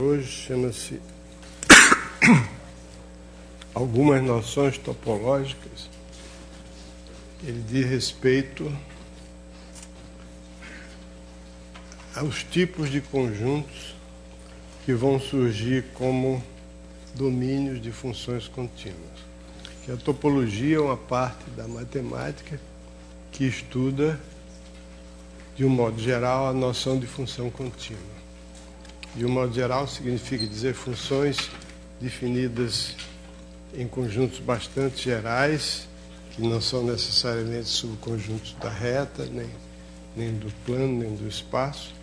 Hoje chama-se Algumas Noções Topológicas. Ele diz respeito aos tipos de conjuntos que vão surgir como domínios de funções contínuas. Que a topologia é uma parte da matemática que estuda, de um modo geral, a noção de função contínua. De um modo geral, significa dizer funções definidas em conjuntos bastante gerais, que não são necessariamente subconjuntos da reta, nem do plano, nem do espaço,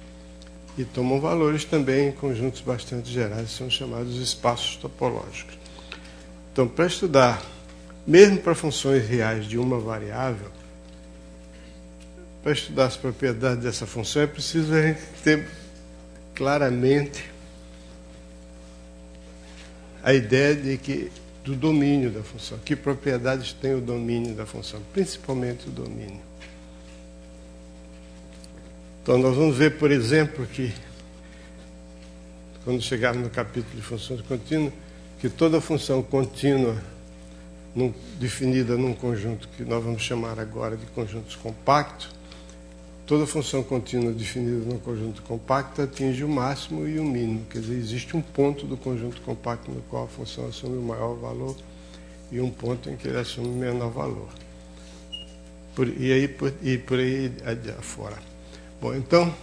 e tomam valores também em conjuntos bastante gerais, são chamados espaços topológicos. Então, para estudar, mesmo para funções reais de uma variável, para estudar as propriedades dessa função, é preciso a gente ter claramente a ideia do domínio da função. Que propriedades tem o domínio da função? Principalmente o domínio. Então, nós vamos ver, por exemplo, que, quando chegarmos no capítulo de funções contínuas, que toda função contínua definida num conjunto que nós vamos chamar agora de conjuntos compactos, toda função contínua definida num conjunto compacto atinge o máximo e o mínimo. Quer dizer, existe um ponto do conjunto compacto no qual a função assume o maior valor e um ponto em que ele assume o menor valor. Por aí afora. Bom, então,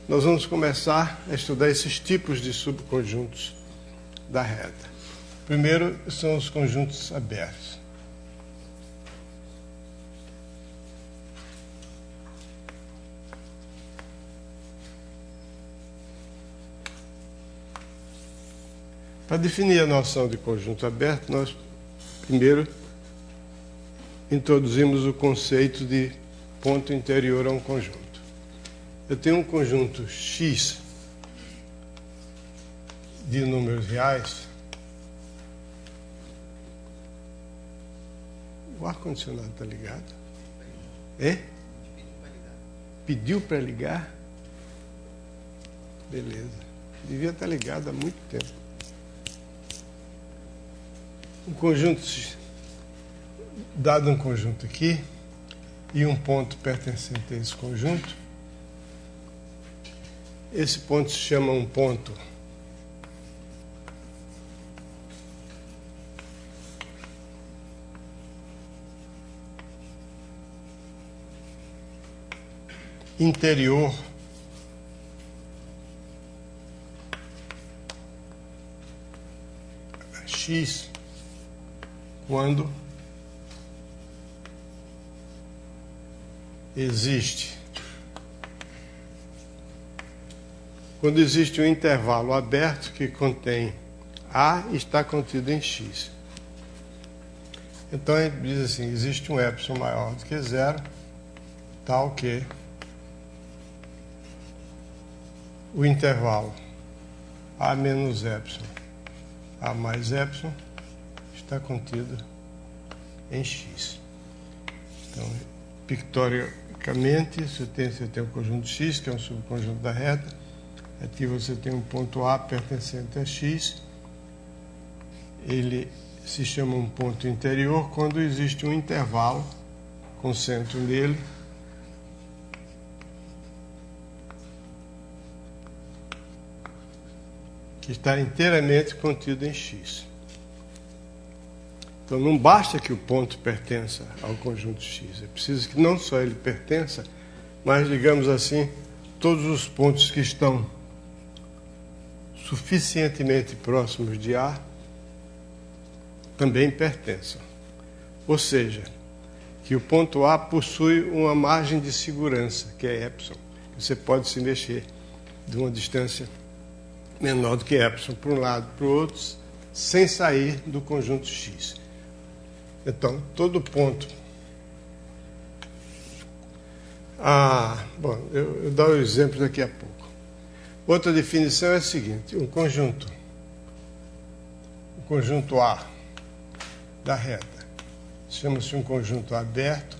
nós vamos começar a estudar esses tipos de subconjuntos da reta. Primeiro são os conjuntos abertos. Para definir a noção de conjunto aberto, nós primeiro introduzimos o conceito de ponto interior a um conjunto. Eu tenho um conjunto X de números reais. O ar-condicionado está ligado? É? Pediu para ligar? Beleza. Devia estar ligado há muito tempo. Dado um conjunto aqui, e um ponto pertencente a esse conjunto, esse ponto se chama um ponto interior X quando existe um intervalo aberto que contém A e está contido em X. Então, a gente diz assim, existe um epsilon maior do que zero, tal que o intervalo A menos epsilon, A mais epsilon, está contido em X. Então, pictoricamente, você tem um conjunto X, que é um subconjunto da reta. Aqui você tem um ponto A pertencente a X. Ele se chama um ponto interior quando existe um intervalo com centro nele que está inteiramente contido em X. Então, não basta que o ponto pertença ao conjunto X. É preciso que não só ele pertença, mas, digamos assim, todos os pontos que estão suficientemente próximos de A também pertençam. Ou seja, que o ponto A possui uma margem de segurança, que é epsilon. Você pode se mexer de uma distância menor do que epsilon para um lado e para o outro, sem sair do conjunto X. Então, todo ponto... eu dou o exemplo daqui a pouco. Outra definição é a seguinte, um conjunto A da reta chama-se um conjunto aberto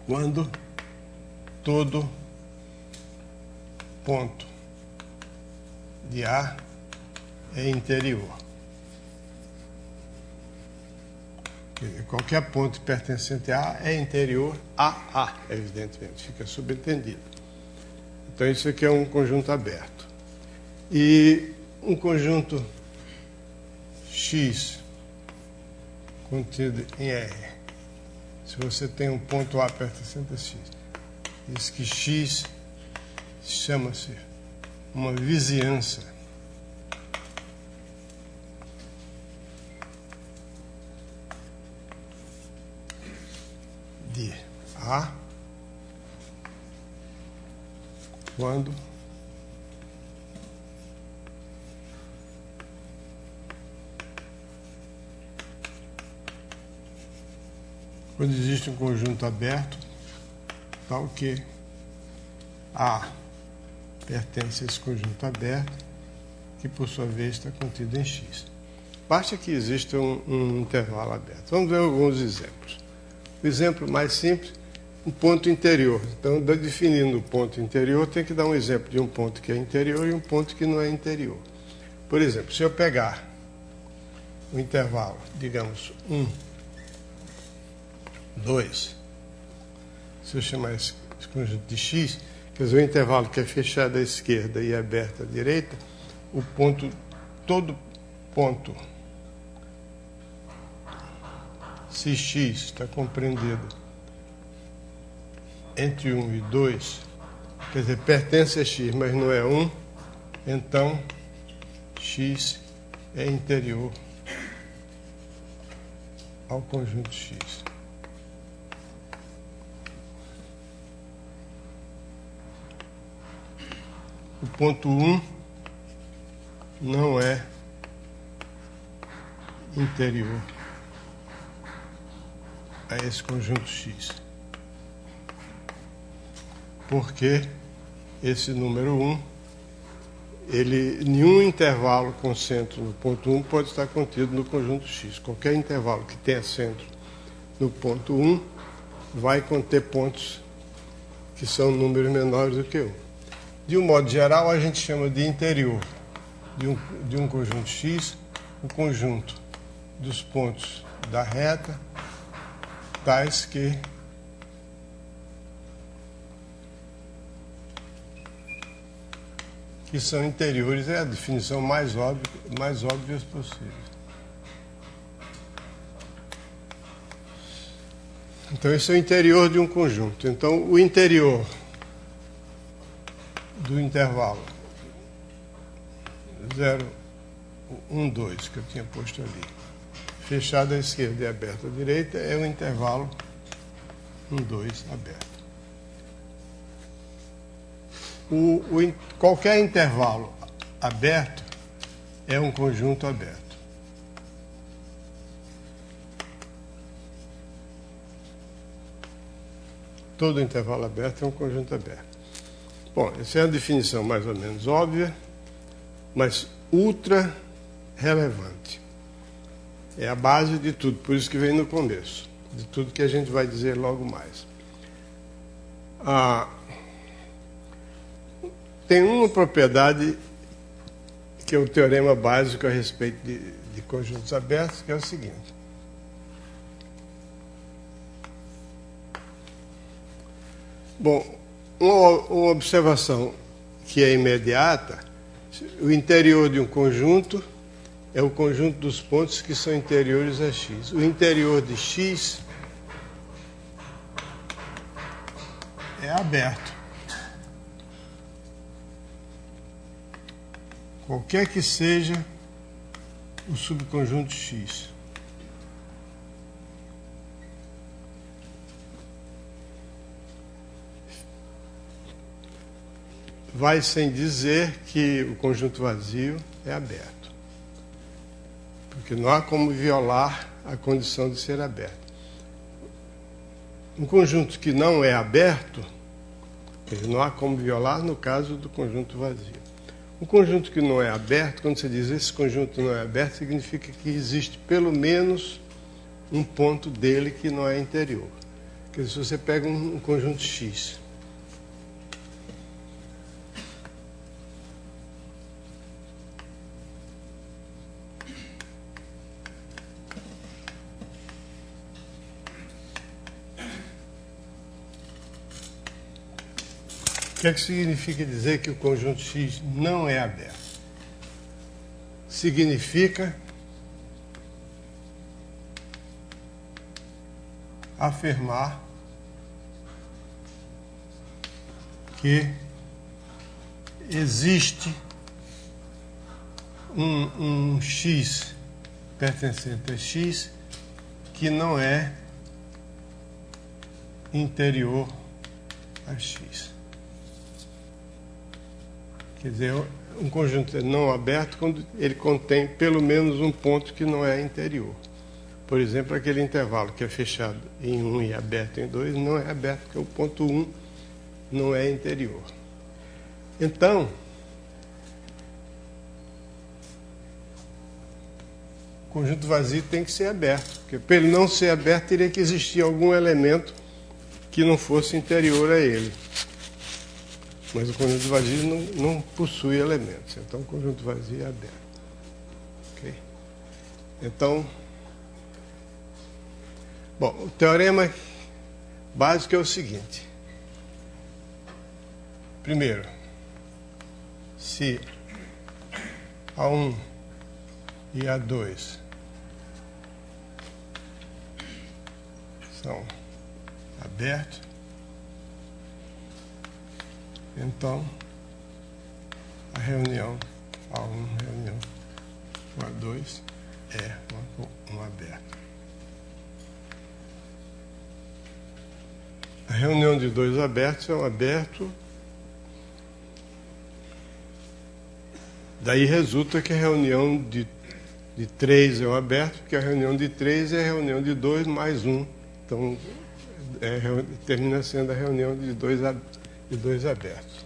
quando todo ponto de A é interior. Qualquer ponto pertencente a A é interior a A, evidentemente, fica subentendido. Então isso aqui é um conjunto aberto. E um conjunto X contido em R, se você tem um ponto A pertencente a X, diz que X chama-se uma vizinhança de A quando existe um conjunto aberto tal que A pertence a esse conjunto aberto, que por sua vez está contido em X. Basta que exista um intervalo aberto. Vamos ver alguns exemplos. O exemplo mais simples, um ponto interior. Então, definindo o ponto interior, tem que dar um exemplo de um ponto que é interior e um ponto que não é interior. Por exemplo, se eu pegar o intervalo, digamos, 1, 2, se eu chamar esse conjunto de X, quer dizer, o intervalo que é fechado à esquerda e aberto à direita, o ponto, todo ponto, se X está compreendido entre 1 e 2, quer dizer, pertence a X, mas não é 1, então X é interior ao conjunto X. O ponto 1 não é interior a esse conjunto X. Porque esse número 1, nenhum intervalo com centro no ponto 1 pode estar contido no conjunto X. Qualquer intervalo que tenha centro no ponto 1 vai conter pontos que são números menores do que 1. De um modo geral, a gente chama de interior de um conjunto X o conjunto dos pontos da reta tais que são interiores, é a definição mais óbvia possível. Então, esse é o interior de um conjunto. Então, o interior do intervalo 0, 1, 2, que eu tinha posto ali, fechado à esquerda e aberto à direita, é o intervalo 1, 2 aberto. Qualquer intervalo aberto é um conjunto aberto. Todo intervalo aberto é um conjunto aberto. Bom, essa é a definição mais ou menos óbvia, mas ultra relevante. É a base de tudo, por isso que vem no começo, de tudo que a gente vai dizer logo mais. Tem uma propriedade que é o teorema básico a respeito de conjuntos abertos, que é o seguinte. Bom, uma observação que é imediata, o interior de um conjunto é o conjunto dos pontos que são interiores a X. O interior de X é aberto. Qualquer que seja o subconjunto X. Vai sem dizer que o conjunto vazio é aberto. Porque não há como violar a condição de ser aberto. Um conjunto que não é aberto, não há como violar no caso do conjunto vazio. Um conjunto que não é aberto, quando você diz esse conjunto não é aberto, significa que existe pelo menos um ponto dele que não é interior. Quer dizer, se você pega um conjunto X, que é que significa dizer que o conjunto X não é aberto? Significa afirmar que existe um X pertencente a X que não é interior a X. Quer dizer, um conjunto não aberto quando ele contém pelo menos um ponto que não é interior. Por exemplo, aquele intervalo que é fechado em 1 e aberto em 2 não é aberto porque o ponto 1 não é interior. Então, o conjunto vazio tem que ser aberto, porque para ele não ser aberto teria que existir algum elemento que não fosse interior a ele. Mas o conjunto vazio não possui elementos, então o conjunto vazio é aberto. Okay? Então, bom, o teorema básico é o seguinte. Primeiro, se A1 e A2 são abertos, então a reunião A1 reunião com A2 é um aberto. A reunião de dois abertos é um aberto. Daí resulta que a reunião de 3 é um aberto, porque a reunião de 3 é a reunião de 2 mais 1. Então, termina sendo a reunião de dois abertos.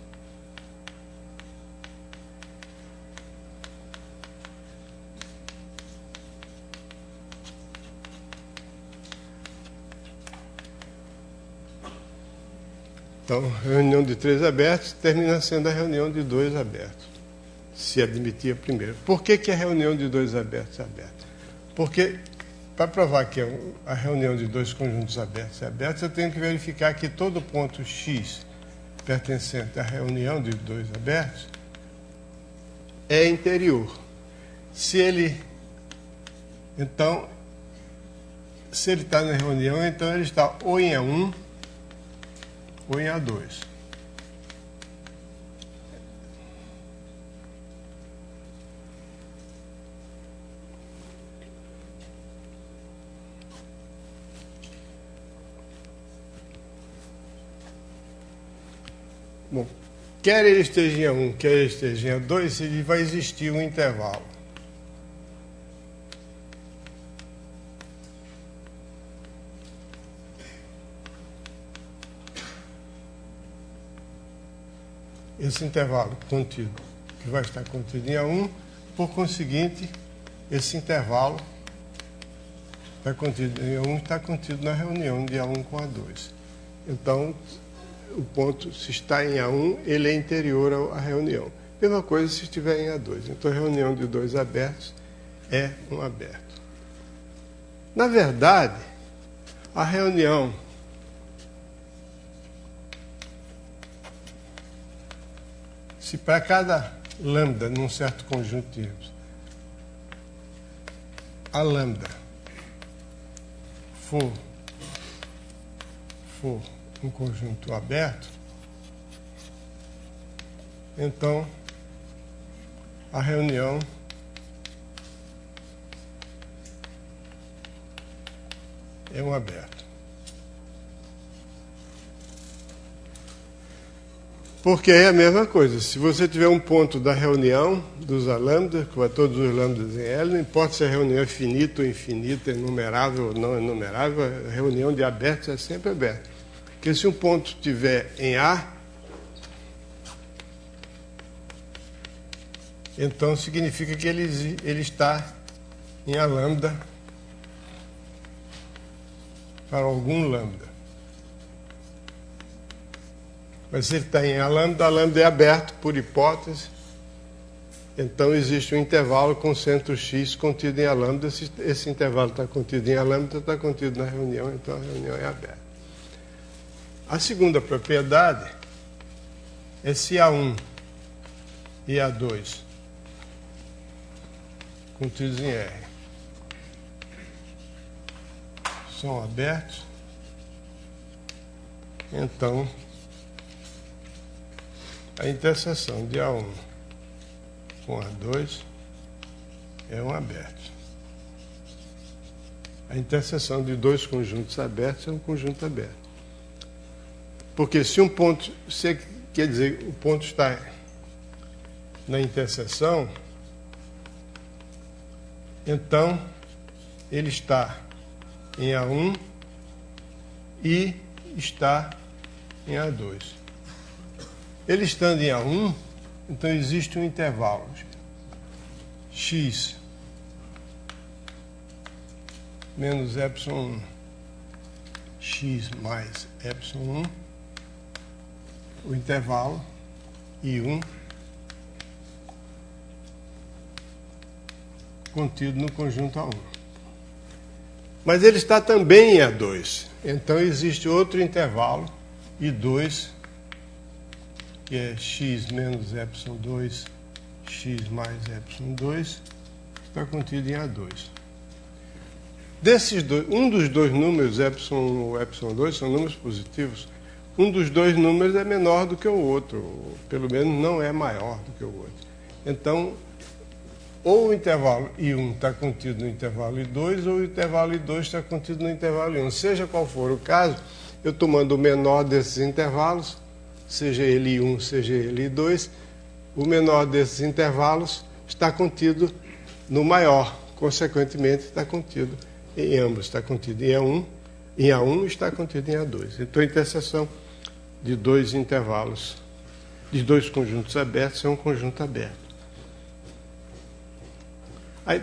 Então, a reunião de 3 abertos termina sendo a reunião de 2 abertos, se admitir a primeira. Por que a reunião de 2 abertos é aberta? Porque, para provar que a reunião de 2 conjuntos abertos é aberta, eu tenho que verificar que todo ponto X pertencente à reunião de 2 abertos é interior. Se ele está na reunião, então ele está ou em A1 ou em A2. Bom, quer ele esteja em A1, quer ele esteja em A2, ele vai existir um intervalo. Esse intervalo contido, que vai estar contido em A1, por conseguinte, esse intervalo está contido em A1, está contido na reunião de A1 com A2. Então, o ponto, se está em A1, ele é interior à reunião. Mesma coisa se estiver em A2. Então, a reunião de 2 abertos é um aberto. Na verdade, a reunião se para cada lambda num certo conjunto de erros, a lambda for um conjunto aberto, então a reunião é um aberto. Porque é a mesma coisa. Se você tiver um ponto da reunião dos lambda, com todos os lambdas em L, não importa se a reunião é finita ou infinita, enumerável ou não enumerável, a reunião de abertos é sempre aberta. Porque se um ponto estiver em A, então significa que ele está em A lambda para algum lambda. Mas se ele está em A lambda é aberto por hipótese, então existe um intervalo com centro X contido em A lambda. Se esse intervalo está contido em A lambda, está contido na reunião, então a reunião é aberta. A segunda propriedade é se A1 e A2 contidos em R são abertos, então a interseção de A1 com A2 é um aberto. A interseção de dois conjuntos abertos é um conjunto aberto. Porque se um ponto, quer dizer, o ponto está na interseção, então ele está em A1 e está em A2. Ele estando em A1, então existe um intervalo x menos epsilon 1, x mais epsilon 1, o intervalo I1 contido no conjunto A1. Mas ele está também em A2. Então existe outro intervalo, I2, que é x menos epsilon 2, x mais epsilon 2, está contido em A2. Desses dois, um dos dois números, epsilon ou epsilon 2, são números positivos. Um dos dois números é menor do que o outro, ou pelo menos não é maior do que o outro. Então, ou o intervalo I1 está contido no intervalo I2, ou o intervalo I2 está contido no intervalo I1. Seja qual for o caso, eu tomando o menor desses intervalos, seja ele I1, seja ele I2, o menor desses intervalos está contido no maior, consequentemente está contido em ambos, está contido em A1 e está contido em A2. Então a interseção de dois intervalos, de dois conjuntos abertos, é um conjunto aberto.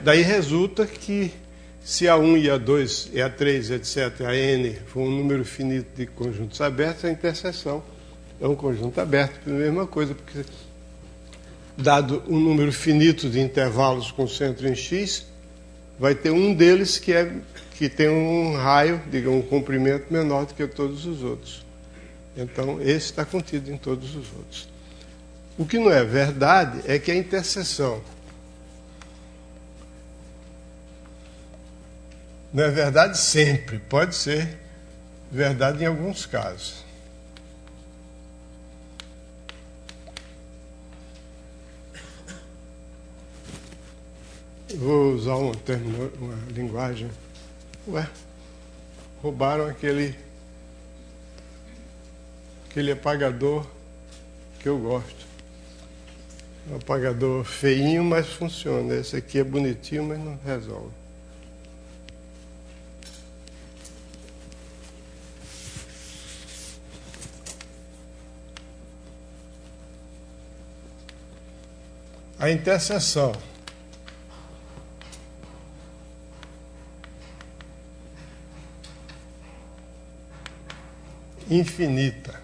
Daí resulta que se A1 e A2, e A3, etc., a N for um número finito de conjuntos abertos, a interseção é um conjunto aberto. A mesma coisa, porque dado um número finito de intervalos com centro em X, vai ter um deles que tem um raio, digamos, um comprimento menor do que todos os outros. Então, esse está contido em todos os outros. O que não é verdade é que a interseção não é verdade sempre, pode ser verdade em alguns casos. Vou usar um termo, uma linguagem. Roubaram aquele apagador que eu gosto. Um apagador feinho, mas funciona. Esse aqui é bonitinho, mas não resolve. A interseção infinita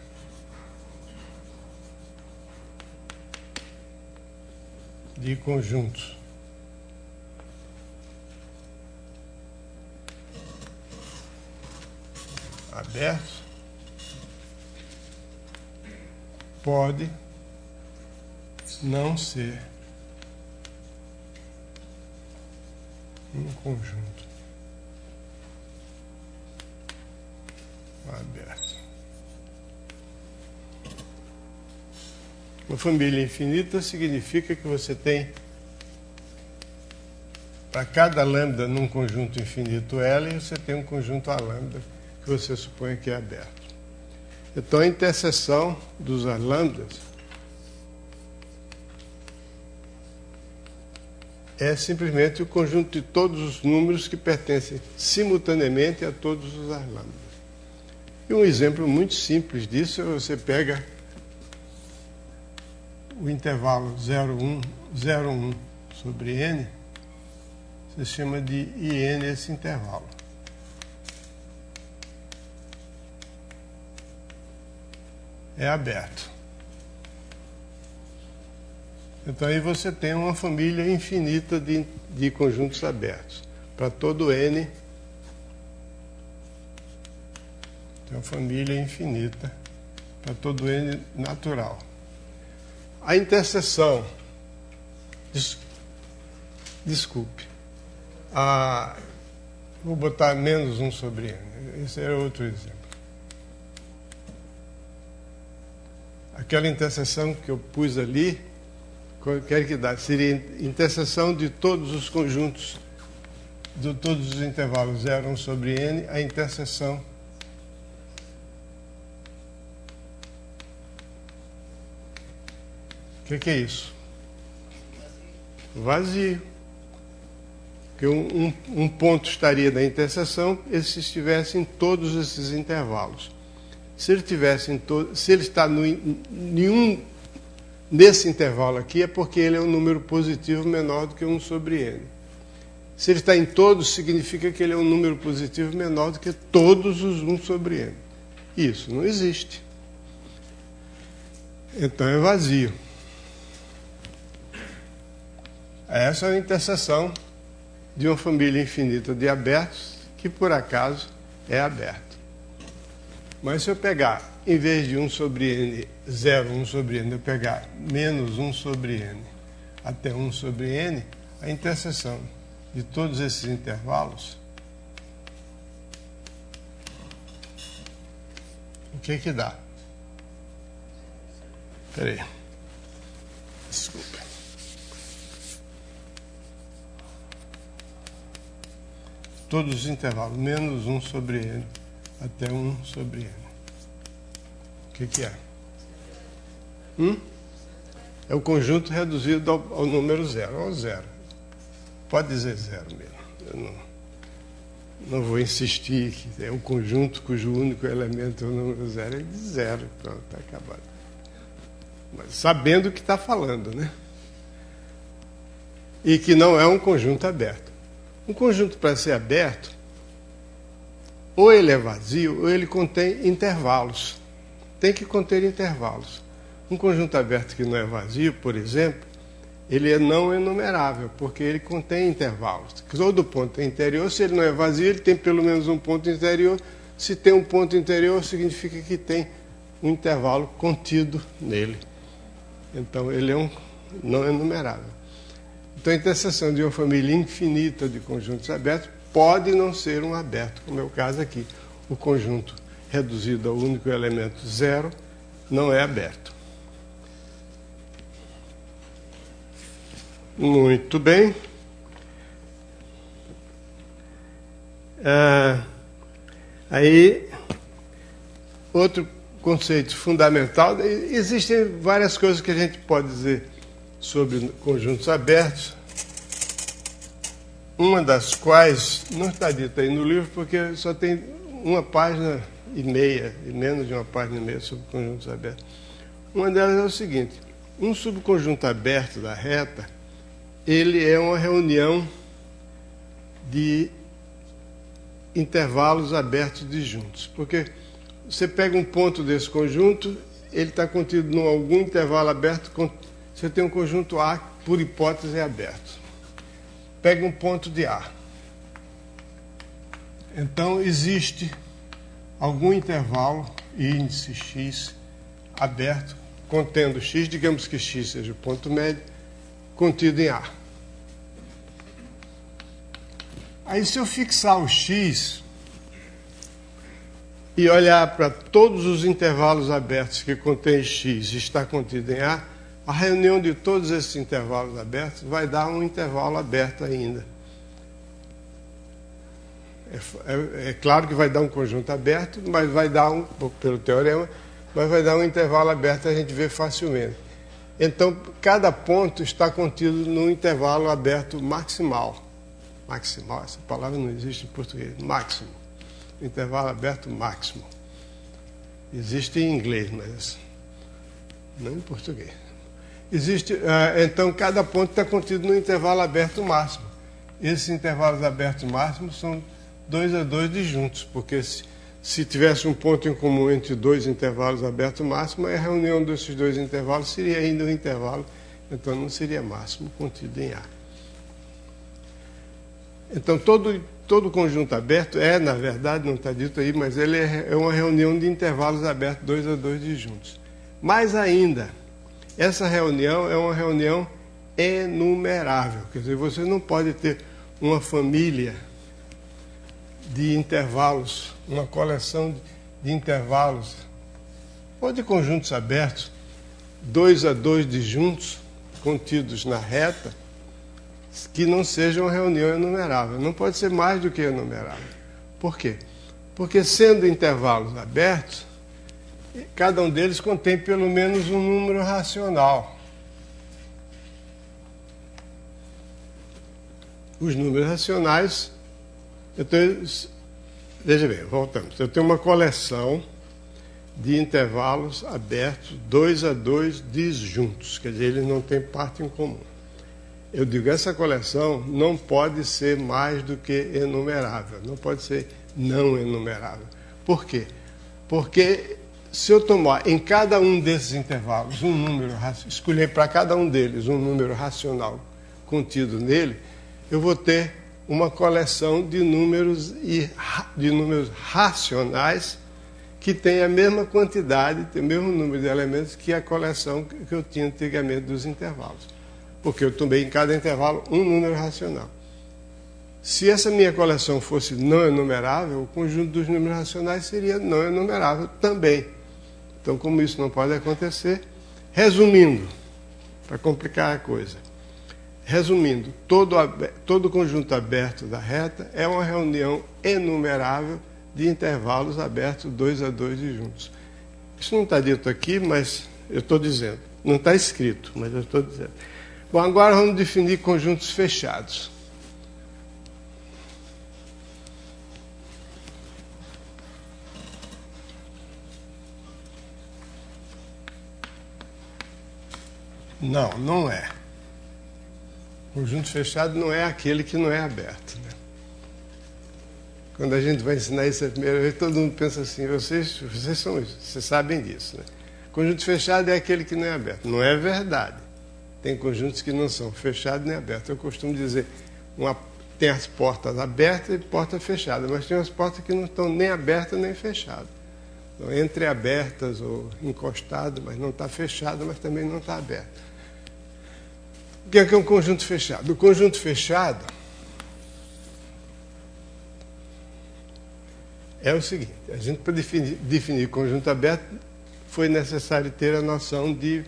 de conjuntos abertos pode não ser um conjunto aberto. Uma família infinita significa que você tem, para cada lambda num conjunto infinito L, você tem um conjunto A lambda que você supõe que é aberto. Então a interseção dos A lambdas é simplesmente o conjunto de todos os números que pertencem simultaneamente a todos os A lambdas. E um exemplo muito simples disso é você pega o intervalo 0,1 sobre n, você chama de IN esse intervalo. É aberto. Então aí você tem uma família infinita de conjuntos abertos. Para todo n, tem uma família infinita, para todo n natural. A interseção, desculpe, vou botar menos 1 sobre n. Esse é outro exemplo. Aquela interseção que eu pus ali, quero que dá, seria interseção de todos os conjuntos, de todos os intervalos 0, 1 sobre n, a interseção o que é isso? Vazio. Porque um ponto estaria na interseção se estivesse em todos esses intervalos. Se ele tivesse se ele está nesse intervalo aqui, é porque ele é um número positivo menor do que 1 sobre n. Se ele está em todos, significa que ele é um número positivo menor do que todos os 1 sobre n. Isso não existe. Então é vazio. Essa é a interseção de uma família infinita de abertos, que por acaso é aberto. Mas se eu pegar, em vez de 1 sobre n, 0, 1 sobre n, eu pegar menos 1 sobre n até 1 sobre n, a interseção de todos esses intervalos, o que dá? Espera aí. Desculpa. Todos os intervalos, menos 1 sobre n até 1 sobre n. O que é? É o conjunto reduzido ao número 0, ao 0. Pode dizer 0 mesmo. Eu não vou insistir que é um conjunto cujo único elemento é o número 0. Ele diz 0, pronto, está acabado. Mas sabendo o que está falando, né? E que não é um conjunto aberto. Um conjunto, para ser aberto, ou ele é vazio, ou ele contém intervalos. Tem que conter intervalos. Um conjunto aberto que não é vazio, por exemplo, ele é não enumerável, porque ele contém intervalos. Todo ponto é interior, se ele não é vazio, ele tem pelo menos um ponto interior. Se tem um ponto interior, significa que tem um intervalo contido nele. Então, ele é um não enumerável. Então, a interseção de uma família infinita de conjuntos abertos pode não ser um aberto, como é o caso aqui. O conjunto reduzido ao único elemento 0 não é aberto. Muito bem. Aí, outro conceito fundamental, existem várias coisas que a gente pode dizer sobre conjuntos abertos, uma das quais não está dita aí no livro, porque só tem uma página e meia, e menos de uma página e meia sobre conjuntos abertos. Uma delas é o seguinte: um subconjunto aberto da reta, ele é uma reunião de intervalos abertos disjuntos, porque você pega um ponto desse conjunto, ele está contido em algum intervalo aberto. Você tem um conjunto A, por hipótese, é aberto. Pega um ponto de A. Então, existe algum intervalo, índice x, aberto, contendo x, digamos que x seja o ponto médio, contido em A. Aí, se eu fixar o x e olhar para todos os intervalos abertos que contêm x e está contido em A reunião de todos esses intervalos abertos vai dar um intervalo aberto ainda. É claro que vai dar um conjunto aberto, mas vai dar pelo teorema, mas vai dar um intervalo aberto, a gente vê facilmente. Então, cada ponto está contido num intervalo aberto maximal. Maximal, essa palavra não existe em português. Máximo. Intervalo aberto máximo. Existe em inglês, mas não em português. Então, cada ponto está contido no intervalo aberto máximo. Esses intervalos abertos máximos são 2 a 2 disjuntos, porque se tivesse um ponto em comum entre dois intervalos abertos máximos, a reunião desses dois intervalos seria ainda um intervalo, então não seria máximo contido em A. Então, todo conjunto aberto na verdade, não está dito aí, mas ele é uma reunião de intervalos abertos 2 a 2 disjuntos. Mais ainda, essa reunião é uma reunião enumerável. Quer dizer, você não pode ter uma família de intervalos, uma coleção de intervalos, ou de conjuntos abertos, 2 a 2 disjuntos, contidos na reta, que não seja uma reunião enumerável. Não pode ser mais do que enumerável. Por quê? Porque, sendo intervalos abertos, cada um deles contém pelo menos um número racional. Os números racionais, veja bem, voltamos. Eu tenho uma coleção de intervalos abertos, 2 a 2 disjuntos, quer dizer, eles não têm parte em comum. Eu digo, essa coleção não pode ser mais do que enumerável, não pode ser não enumerável. Por quê? Porque se eu tomar em cada um desses intervalos um número, escolher para cada um deles um número racional contido nele, eu vou ter uma coleção de números racionais que tem a mesma quantidade, tem o mesmo número de elementos que a coleção que eu tinha antigamente dos intervalos. Porque eu tomei em cada intervalo um número racional. Se essa minha coleção fosse não enumerável, o conjunto dos números racionais seria não enumerável também. Então, como isso não pode acontecer, resumindo, para complicar a coisa, resumindo, todo conjunto aberto da reta é uma reunião enumerável de intervalos abertos 2 a 2 disjuntos. Isso não está dito aqui, mas eu estou dizendo. Não está escrito, mas eu estou dizendo. Bom, agora vamos definir conjuntos fechados. Não, não é. Conjunto fechado não é aquele que não é aberto, né? Quando a gente vai ensinar isso a primeira vez, todo mundo pensa assim, vocês são isso, vocês sabem disso, né? Conjunto fechado é aquele que não é aberto. Não é verdade. Tem conjuntos que não são fechados nem abertos. Eu costumo dizer, tem as portas abertas e portas fechadas, mas tem umas portas que não estão nem abertas nem fechadas. Então, entreabertas ou encostadas, mas não está fechada, mas também não está aberta. O que é um conjunto fechado? O conjunto fechado é o seguinte, a gente, para definir conjunto aberto, foi necessário ter a noção de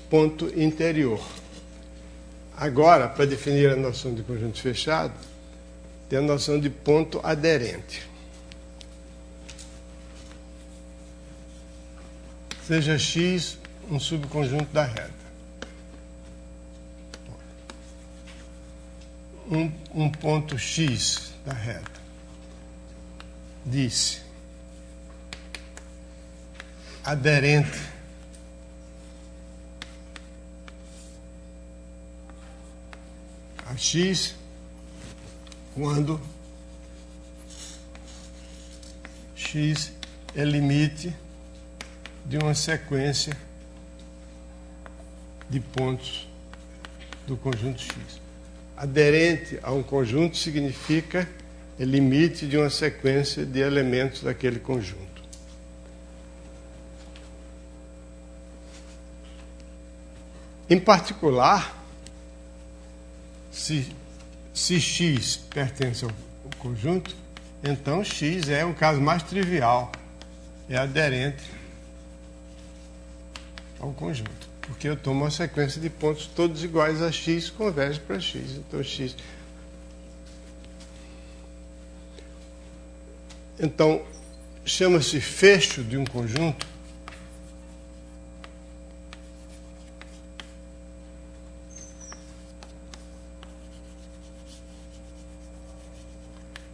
ponto interior. Agora, para definir a noção de conjunto fechado, tem a noção de ponto aderente. Seja X um subconjunto da reta. Um ponto X da reta. Disse aderente a X quando X é limite de uma sequência de pontos do conjunto X. Aderente a um conjunto significa limite de uma sequência de elementos daquele conjunto. Em particular, se X pertence ao conjunto, então X é o caso mais trivial, é aderente ao conjunto. Porque eu tomo uma sequência de pontos todos iguais a X, converge para X. Então, X. Então, chama-se fecho de um conjunto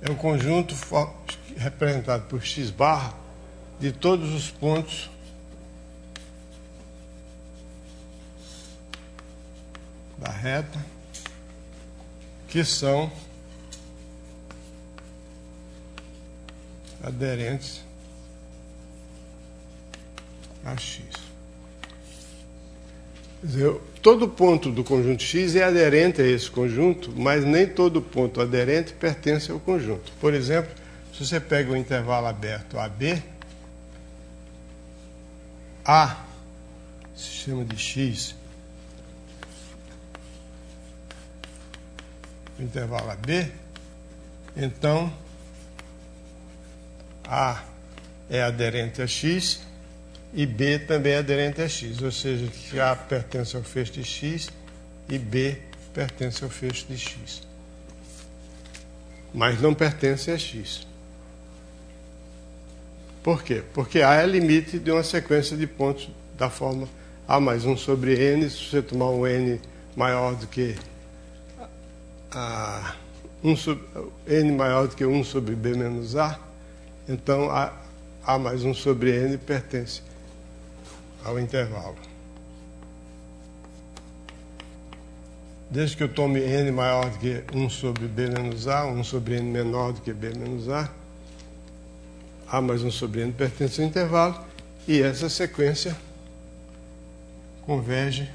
é um conjunto representado por X barra de todos os pontos da reta que são aderentes a X. Quer dizer, todo ponto do conjunto X é aderente a esse conjunto, mas nem todo ponto aderente pertence ao conjunto. Por exemplo, se você pega o intervalo aberto AB, A sistema de X, o intervalo AB, então A é aderente a X e B também é aderente a X, ou seja, que A pertence ao feixe de X e B pertence ao feixe de X, mas não pertence a X. Por quê? Porque A é limite de uma sequência de pontos da forma A mais 1 sobre N. Se você tomar um N maior do que N maior do que 1 sobre B menos A, então A mais 1 sobre N pertence ao intervalo. Desde que eu tome N maior do que 1 sobre B menos A, 1 sobre N menor do que B menos A mais 1 sobre N pertence ao intervalo, e essa sequência converge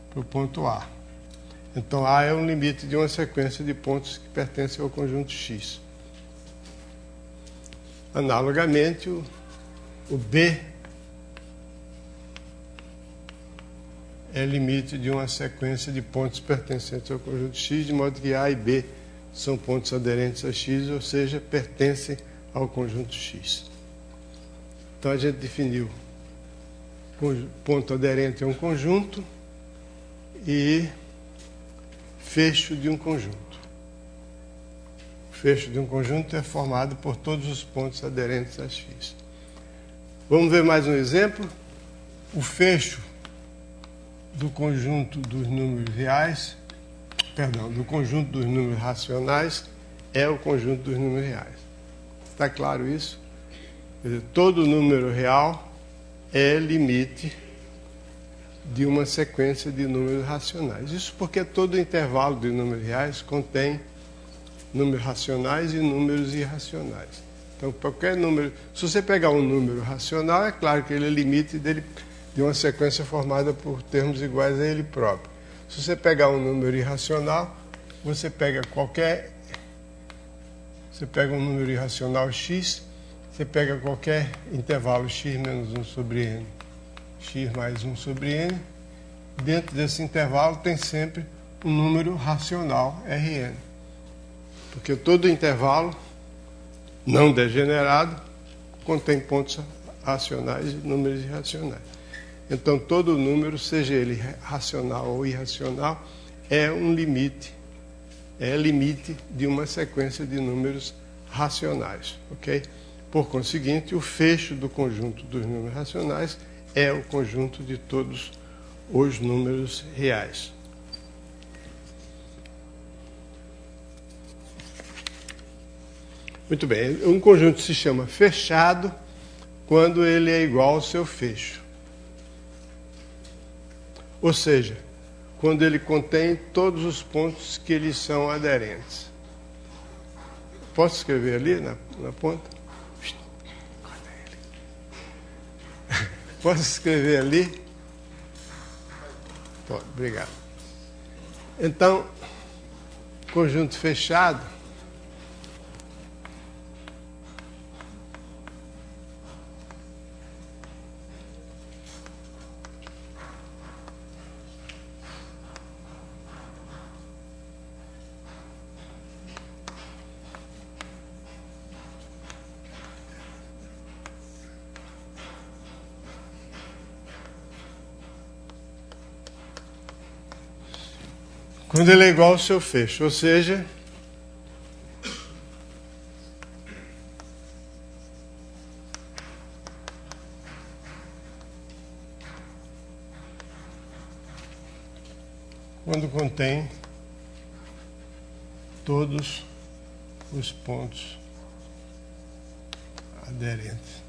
para o ponto A. Então, A é um limite de uma sequência de pontos que pertencem ao conjunto X. Analogamente, o B é limite de uma sequência de pontos pertencentes ao conjunto X, de modo que A e B são pontos aderentes a X, ou seja, pertencem ao conjunto X. Então, a gente definiu ponto aderente a um conjunto e fecho de um conjunto. O fecho de um conjunto é formado por todos os pontos aderentes a X. Vamos ver mais um exemplo. O fecho do conjunto dos números reais, do conjunto dos números racionais é o conjunto dos números reais. Está claro isso? Quer dizer, todo número real é limite de uma sequência de números racionais. Isso porque todo intervalo de números reais contém números racionais e números irracionais. Então, qualquer número... Se você pegar um número racional, é claro que ele é limite de uma sequência formada por termos iguais a ele próprio. Se você pegar um número irracional, você pega um número irracional x, você pega qualquer intervalo x menos 1 sobre n, x mais 1 sobre n, dentro desse intervalo tem sempre um número racional Rn. Porque todo intervalo não degenerado contém pontos racionais e números irracionais. Então, todo número, seja ele racional ou irracional, é um limite. É limite de uma sequência de números racionais, ok? Por conseguinte, o fecho do conjunto dos números racionais é o conjunto de todos os números reais. Muito bem, um conjunto se chama fechado quando ele é igual ao seu fecho. Ou seja, quando ele contém todos os pontos que lhe são aderentes. Posso escrever ali na ponta? Posso escrever ali? Pode, obrigado. Então, conjunto fechado quando ele é igual ao seu fecho, ou seja, quando contém todos os pontos aderentes.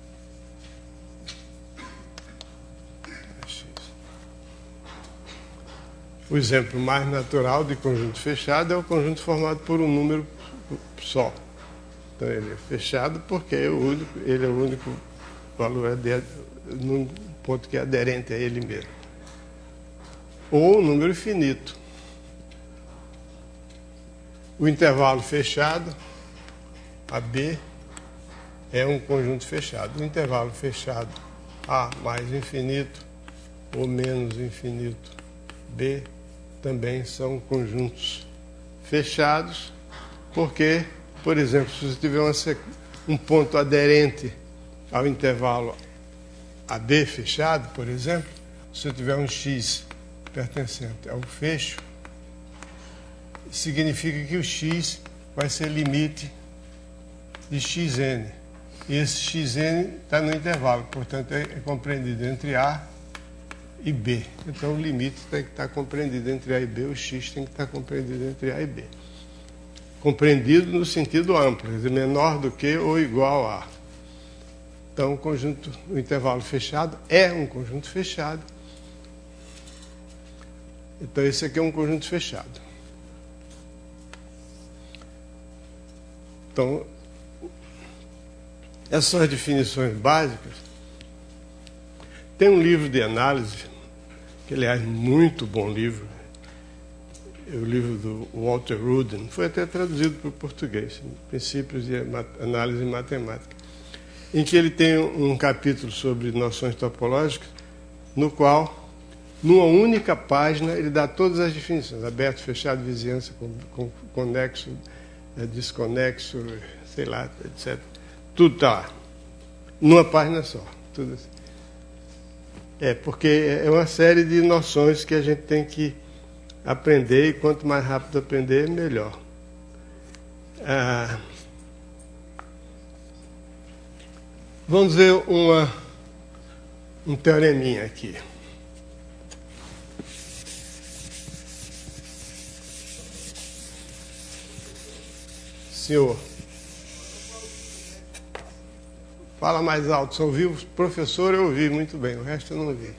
O exemplo mais natural de conjunto fechado é o conjunto formado por um número só. Então ele é fechado porque ele é o único valor num ponto que é aderente a ele mesmo. Ou um número finito. O intervalo fechado, AB, é um conjunto fechado. O intervalo fechado, A mais infinito, ou menos infinito B também são conjuntos fechados, porque, por exemplo, se você tiver um ponto aderente ao intervalo AB fechado, por exemplo, se eu tiver um X pertencente ao fecho, significa que o X vai ser limite de Xn. E esse Xn está no intervalo, portanto é compreendido entre A e B. Então o limite tem que estar compreendido entre A e B, o X tem que estar compreendido entre A e B. Compreendido no sentido amplo, quer dizer, menor do que ou igual a. Então o intervalo fechado é um conjunto fechado. Então esse aqui é um conjunto fechado. Então, essas são as definições básicas. Tem um livro de análise, que aliás, muito bom livro, é o livro do Walter Rudin, foi até traduzido para o português, Princípios de Análise Matemática, em que ele tem um capítulo sobre noções topológicas, no qual, numa única página, ele dá todas as definições, aberto, fechado, vizinhança, conexo, desconexo, sei lá, etc. Tudo está lá, numa página só. Tudo assim. Porque é uma série de noções que a gente tem que aprender, e quanto mais rápido aprender, melhor. Vamos ver um teoreminha aqui. Senhor, fala mais alto. Só ouvi o professor, eu ouvi muito bem, o resto eu não ouvi.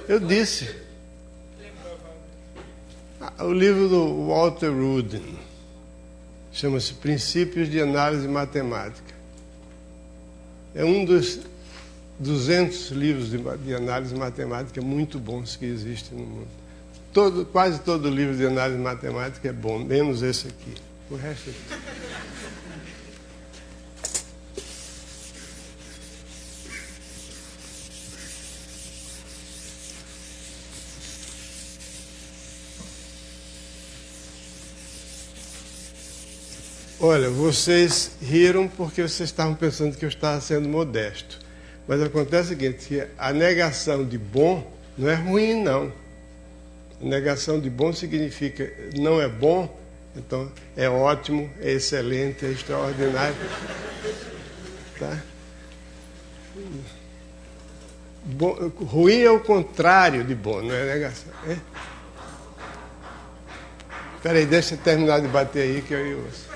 Eu disse. O livro do Walter Rudin chama-se Princípios de Análise Matemática. É um dos 200 livros de análise matemática muito bons que existem no mundo. Quase todo livro de análise matemática é bom, menos esse aqui. O resto é... Olha, vocês riram porque vocês estavam pensando que eu estava sendo modesto. Mas acontece o seguinte, que a negação de bom não é ruim, não. A negação de bom significa não é bom, então é ótimo, é excelente, é extraordinário. Tá? Bom, ruim é o contrário de bom, não é negação. Espera aí, deixa eu terminar de bater aí que eu ouço.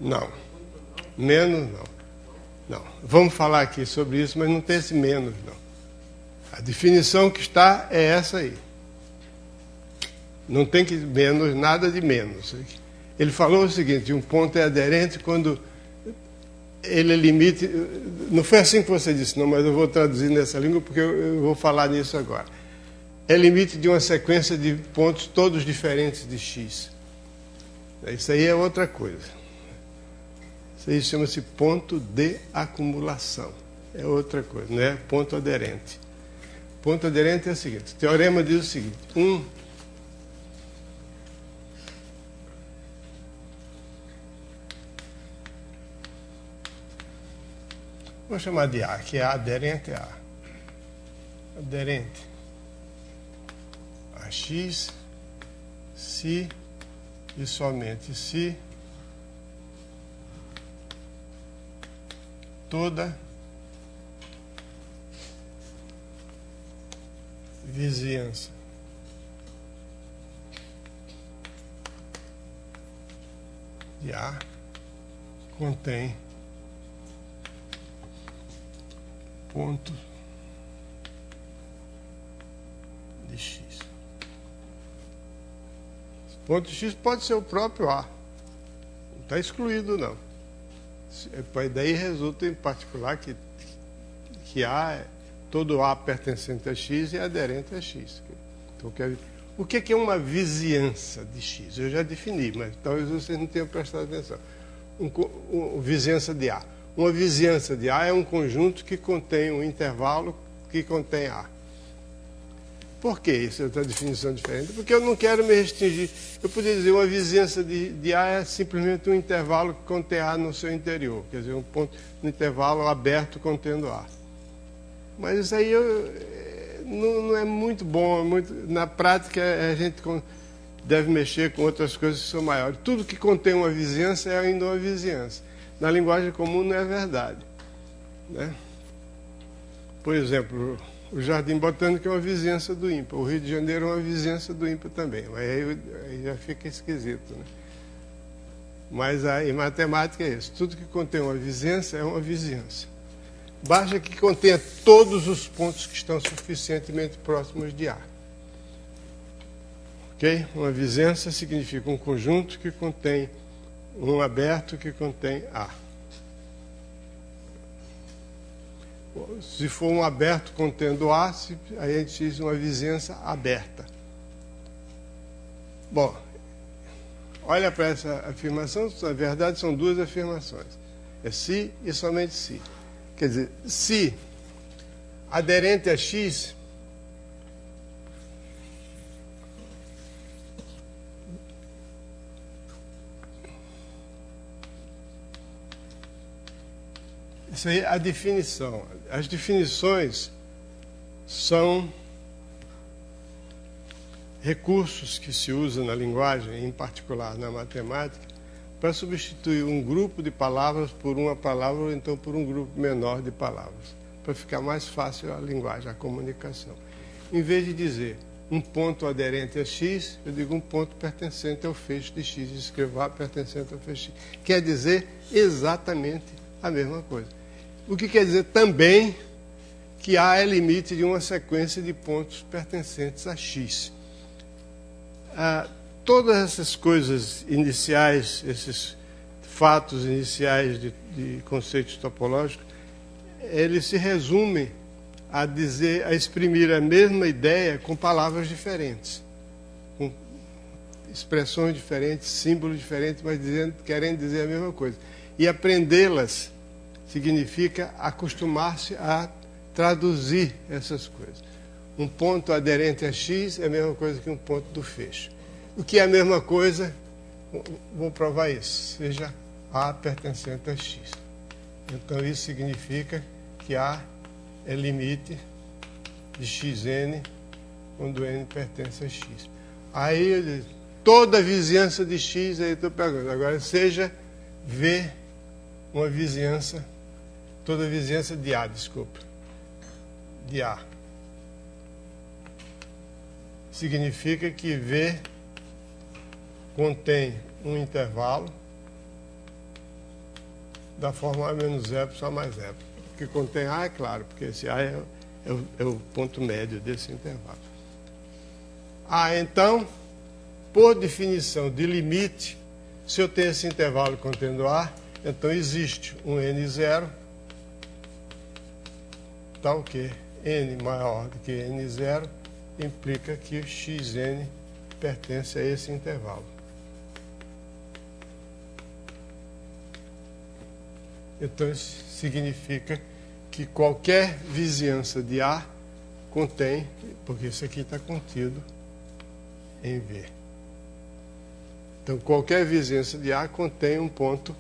Não. Menos não. Não. Vamos falar aqui sobre isso, mas não tem esse menos, não. A definição que está é essa aí. Não tem que menos, nada de menos. Ele falou o seguinte, um ponto é aderente quando ele é limite... Não foi assim que você disse, não, mas eu vou traduzir nessa língua porque eu vou falar nisso agora. É limite de uma sequência de pontos todos diferentes de x. Isso aí é outra coisa. Isso aí chama-se ponto de acumulação. É outra coisa, não é ponto aderente. Ponto aderente é o seguinte, o teorema diz o seguinte, vou chamar de A, que é aderente a A. Aderente a X, se e somente se toda vizinhança de A contém ponto de X. Ponto X pode ser o próprio A. Não está excluído, não. Daí resulta, em particular, que A, todo A pertencente a X é aderente a X. Então, o que é uma vizinhança de X? Eu já defini, mas talvez vocês não tenham prestado atenção. Vizinhança de A. Uma vizinhança de A é um conjunto que contém um intervalo que contém A. Por que isso é outra definição diferente? Porque eu não quero me restringir. Eu poderia dizer uma vizinhança de A é simplesmente um intervalo que contém A no seu interior. Quer dizer, um intervalo aberto contendo A. Mas isso aí não é muito bom. Na prática, a gente deve mexer com outras coisas que são maiores. Tudo que contém uma vizinhança é ainda uma vizinhança. Na linguagem comum não é verdade. Né? Por exemplo, o Jardim Botânico é uma vizinhança do ímpar. O Rio de Janeiro é uma vizinhança do ímpar também. Mas aí já fica esquisito. Né? Mas em matemática é isso. Tudo que contém uma vizinhança é uma vizinhança. Basta que contenha todos os pontos que estão suficientemente próximos de A. Ok? Uma vizinhança significa um conjunto que contém um aberto que contém A. Se for um aberto contendo A, aí a gente diz uma vizinhança aberta. Bom, olha para essa afirmação, na verdade são duas afirmações. É se e somente se. Quer dizer, se aderente a X, isso aí é a definição. As definições são recursos que se usam na linguagem, em particular na matemática, para substituir um grupo de palavras por uma palavra ou então por um grupo menor de palavras, para ficar mais fácil a linguagem, a comunicação. Em vez de dizer um ponto aderente a X, eu digo um ponto pertencente ao feixe de X, escrevo A pertencente ao feixe X. Quer dizer exatamente a mesma coisa. O que quer dizer também que A é limite de uma sequência de pontos pertencentes a X. Todas essas coisas iniciais, esses fatos iniciais de conceitos topológicos, eles se resumem a exprimir a mesma ideia com palavras diferentes, com expressões diferentes, símbolos diferentes, mas querendo dizer a mesma coisa. E aprendê-las significa acostumar-se a traduzir essas coisas. Um ponto aderente a X é a mesma coisa que um ponto do feixe. O que é a mesma coisa, vou provar isso, seja A pertencente a X. Então isso significa que A é limite de Xn quando N pertence a X. Aí toda vizinhança de X, aí estou perguntando, agora seja V uma vizinhança, toda vizinhança de A, desculpa, de A. Significa que V contém um intervalo da forma A menos epsilon mais epsilon. O que contém A é claro, porque esse A é o ponto médio desse intervalo. Então, por definição de limite, se eu tenho esse intervalo contendo A, então existe um N0, tal que N maior do que N0 implica que o Xn pertence a esse intervalo. Então, isso significa que qualquer vizinhança de A contém, porque isso aqui está contido em V. Então, qualquer vizinhança de A contém um ponto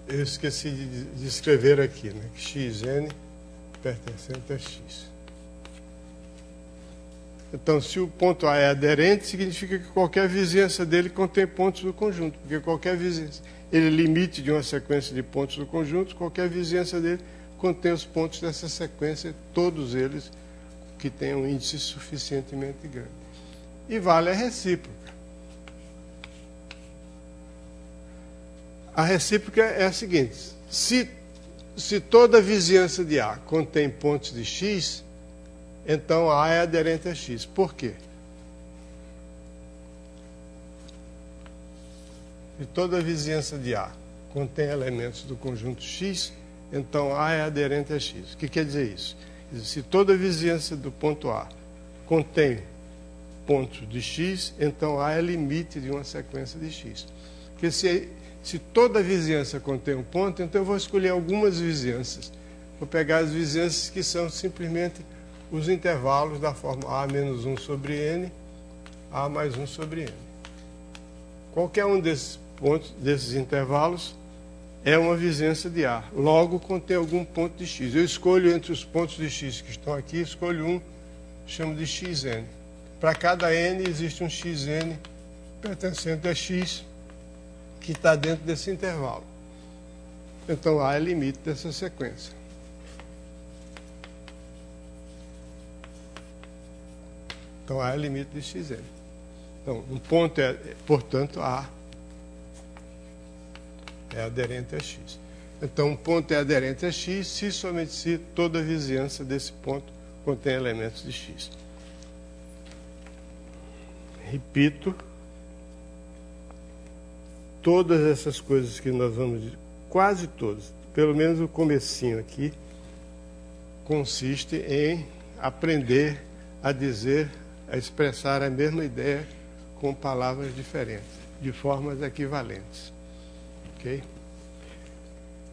eu esqueci de escrever aqui, né? Que Xn pertencente a X. Então, se o ponto A é aderente, significa que qualquer vizinhança dele contém pontos do conjunto, porque qualquer vizinhança, ele é limite de uma sequência de pontos do conjunto, qualquer vizinhança dele contém os pontos dessa sequência, todos eles que têm um índice suficientemente grande. E vale a recíproca. A recíproca é a seguinte: se toda vizinhança de A contém pontos de X, então A é aderente a X. Por quê? Se toda a vizinhança de A contém elementos do conjunto X, então A é aderente a X. O que quer dizer isso? Quer dizer, se toda a vizinhança do ponto A contém pontos de X, então A é limite de uma sequência de X. Porque se toda a vizinhança contém um ponto, então eu vou escolher algumas vizinhanças. Vou pegar as vizinhanças que são simplesmente os intervalos da forma A menos 1 sobre N, A mais 1 sobre N. Qualquer um desses pontos, desses intervalos, é uma vizinhança de A. Logo, contém algum ponto de X. Eu escolho entre os pontos de X que estão aqui, escolho um, chamo de Xn. Para cada N existe um Xn pertencente a X que está dentro desse intervalo. Então, A é limite dessa sequência. Então, A é limite de Xn. Então, um ponto é, portanto, A é aderente a X. Então, um ponto é aderente a X se somente se toda a vizinhança desse ponto contém elementos de X. Repito, todas essas coisas que nós vamos dizer, quase todas, pelo menos o comecinho aqui, consiste em aprender a dizer, a expressar a mesma ideia com palavras diferentes, de formas equivalentes. Ok?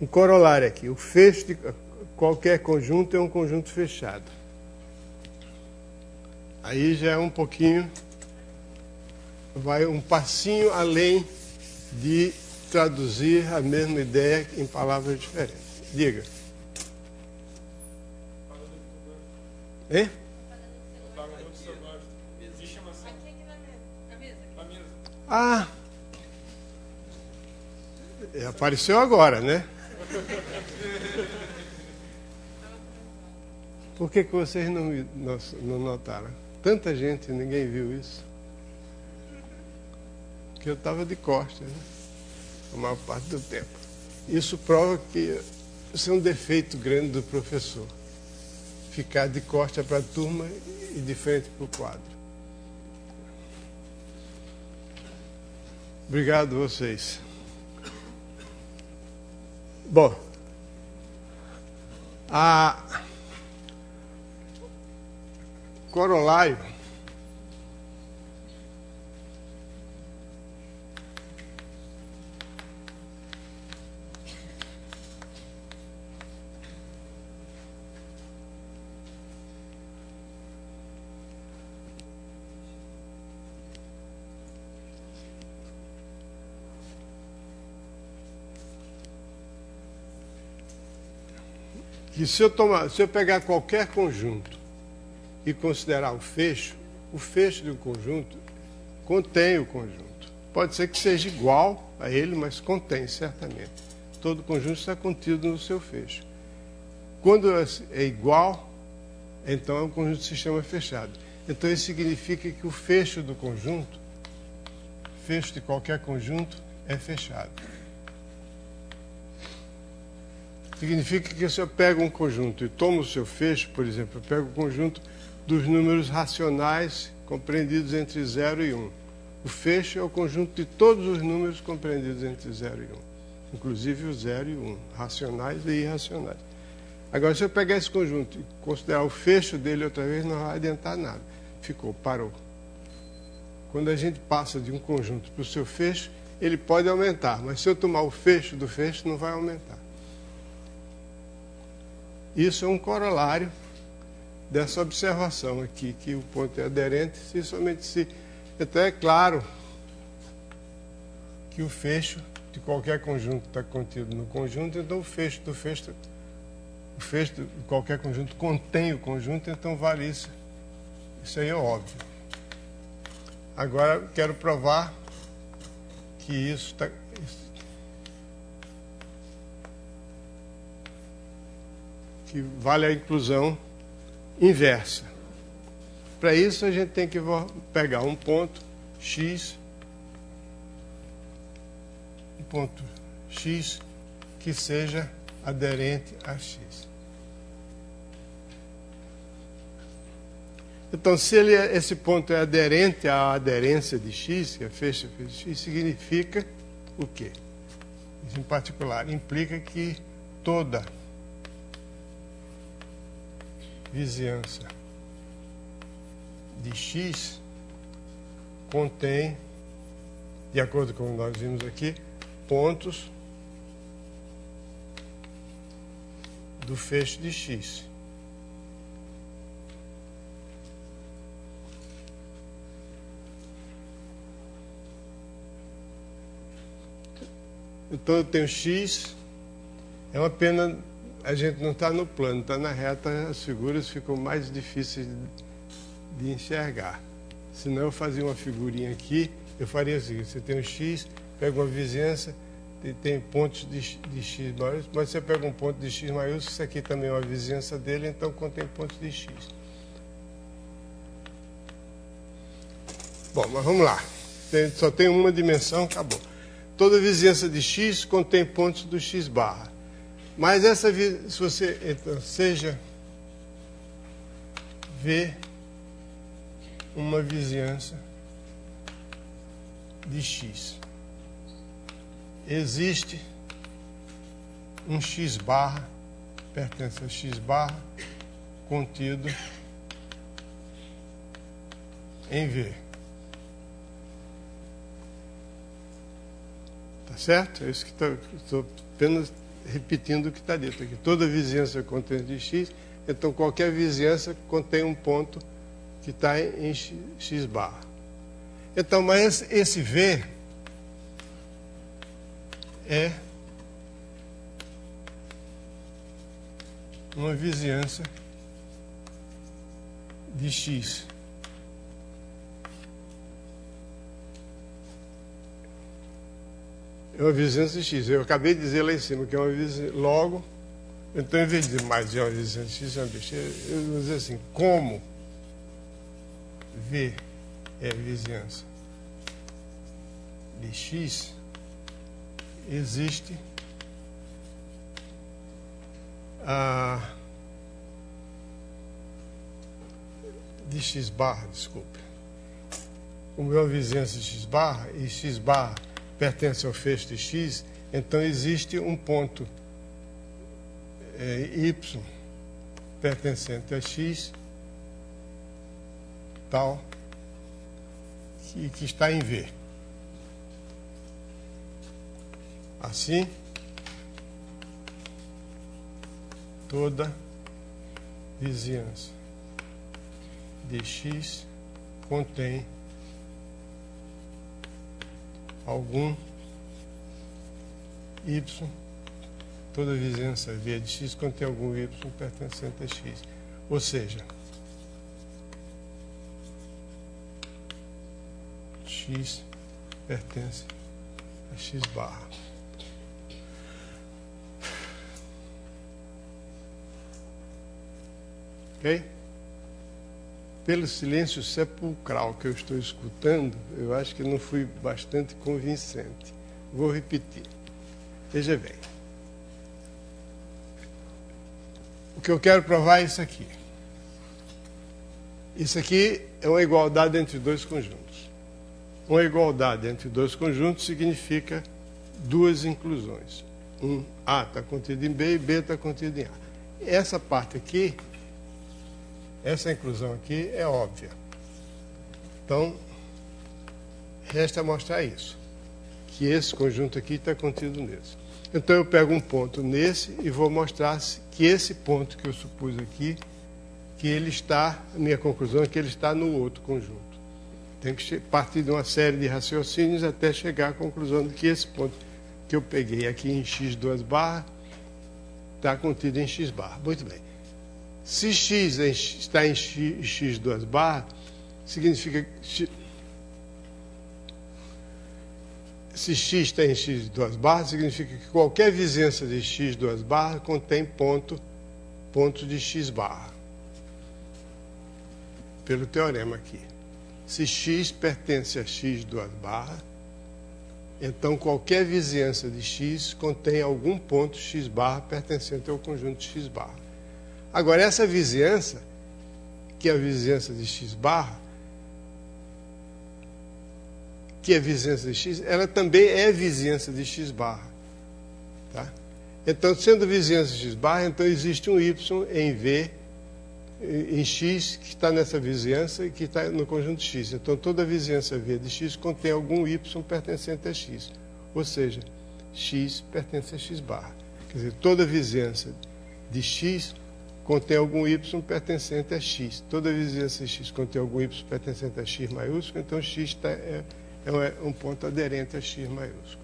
Um corolário aqui. O fecho de qualquer conjunto é um conjunto fechado. Aí já é um pouquinho, vai um passinho além de traduzir a mesma ideia em palavras diferentes. Diga. Hein? Ah, apareceu agora, né? Por que vocês não notaram? Tanta gente, ninguém viu isso. Porque eu estava de costas, né? A maior parte do tempo. Isso prova que isso é um defeito grande do professor. Ficar de costas para a turma e de frente para o quadro. Obrigado a vocês. Bom, a corolário que se eu pegar qualquer conjunto e considerar o fecho de um conjunto contém o conjunto. Pode ser que seja igual a ele, mas contém, certamente. Todo conjunto está contido no seu fecho. Quando é igual, então o conjunto se chama fechado. Então isso significa que o fecho do conjunto, fecho de qualquer conjunto, é fechado. Significa que se eu pego um conjunto e tomo o seu fecho, por exemplo, eu pego o conjunto dos números racionais compreendidos entre 0 e 1. O fecho é o conjunto de todos os números compreendidos entre 0 e 1, inclusive o 0 e o 1, racionais e irracionais. Agora, se eu pegar esse conjunto e considerar o fecho dele outra vez, não vai adiantar nada. Ficou, parou. Quando a gente passa de um conjunto para o seu fecho, ele pode aumentar, mas se eu tomar o fecho do fecho, não vai aumentar. Isso é um corolário dessa observação aqui, que o ponto é aderente, se somente se... Então é claro que o fecho de qualquer conjunto está contido no conjunto, então o fecho de qualquer conjunto contém o conjunto, então vale isso. Isso aí é óbvio. Agora quero provar que isso está... que vale a inclusão inversa. Para isso, a gente tem que pegar um ponto x que seja aderente a x. Então, se esse ponto é aderente à aderência de x, que é fecho de x, significa o quê? Isso, em particular, implica que toda vizinhança de x contém, de acordo com o que nós vimos aqui, pontos do fecho de x. Então eu tenho x, é uma pena a gente não está no plano, está na reta, as figuras ficam mais difíceis de enxergar. Senão eu fazia uma figurinha aqui, eu faria assim, você tem um x, pega uma vizinhança, tem pontos de x maiúsculo, mas você pega um ponto de x maiúsculo, isso aqui também é uma vizinhança dele, então contém pontos de x. Bom, mas vamos lá. Só tem uma dimensão, acabou. Toda vizinhança de x contém pontos do x barra. Mas essa, se você, então, seja V uma vizinhança de x. Existe um x barra, pertence a x barra, contido em V. Tá certo? É isso que estou apenas repetindo o que está dito aqui. Toda vizinhança contém de x, então qualquer vizinhança contém um ponto que está em x barra. Então, mas esse V é uma vizinhança de x. É uma vizinhança de x. Eu acabei de dizer lá em cima que é uma vizinhança. Logo, então, em vez de dizer mais de uma vizinhança de x, eu vou dizer assim, como V é vizinhança de x, existe de x barra, desculpe. Como é uma vizinhança de x barra, e x barra pertence ao fecho de x, então existe um ponto y pertencente a x, tal, que está em V. Assim, toda vizinhança de x contém algum y, toda vizinhança V de x contém algum y pertencente a x. Ou seja, x pertence a x barra. Ok? Pelo silêncio sepulcral que eu estou escutando, eu acho que não fui bastante convincente. Vou repetir. Veja bem. O que eu quero provar é isso aqui. Isso aqui é uma igualdade entre dois conjuntos. Uma igualdade entre dois conjuntos significa duas inclusões. A está contido em B e B está contido em A. Essa parte aqui, essa inclusão aqui é óbvia. Então, resta mostrar isso. Que esse conjunto aqui está contido nesse. Então, eu pego um ponto nesse e vou mostrar que esse ponto que eu supus aqui, que ele está, a minha conclusão é que ele está no outro conjunto. Tem que partir de uma série de raciocínios até chegar à conclusão de que esse ponto que eu peguei aqui em x2 barra está contido em x barra. Muito bem. Se x está em x2 barra, significa que se x está em x2 barra, significa que qualquer vizinhança de x2 barra contém ponto de x barra. Pelo teorema aqui. Se x pertence a x2 barra, então qualquer vizinhança de x contém algum ponto x barra pertencente ao conjunto x barra. Agora, essa vizinhança, que é a vizinhança de x barra, que é vizinhança de x, ela também é vizinhança de x barra. Tá? Então, sendo vizinhança de x barra, então existe um y em V, em x, que está nessa vizinhança e que está no conjunto x. Então, toda vizinhança V de x contém algum y pertencente a x. Ou seja, x pertence a x barra. Quer dizer, toda vizinhança de x contém algum y pertencente a x. Toda vizinhança de x contém algum y pertencente a x maiúsculo, então x é um ponto aderente a x maiúsculo.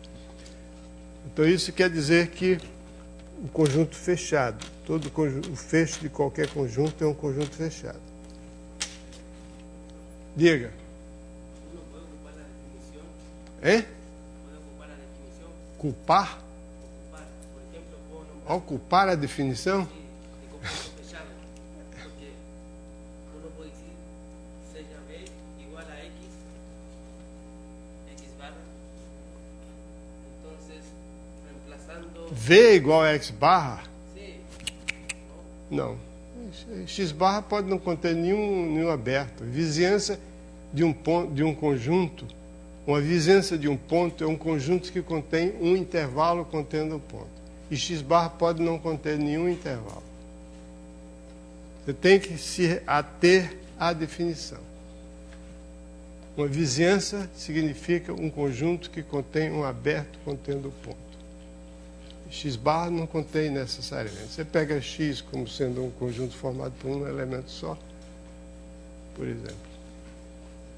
Então, isso quer dizer que o conjunto fechado, o fecho de qualquer conjunto é um conjunto fechado. Diga. É? Culpar? Ocupar a definição? V igual a x barra? Não. X barra pode não conter nenhum aberto. Vizinhança de um conjunto, uma vizinhança de um ponto é um conjunto que contém um intervalo contendo um ponto. E x barra pode não conter nenhum intervalo. Você tem que se ater à definição. Uma vizinhança significa um conjunto que contém um aberto contendo um ponto. X barra não contém necessariamente. Você pega x como sendo um conjunto formado por um elemento só, por exemplo.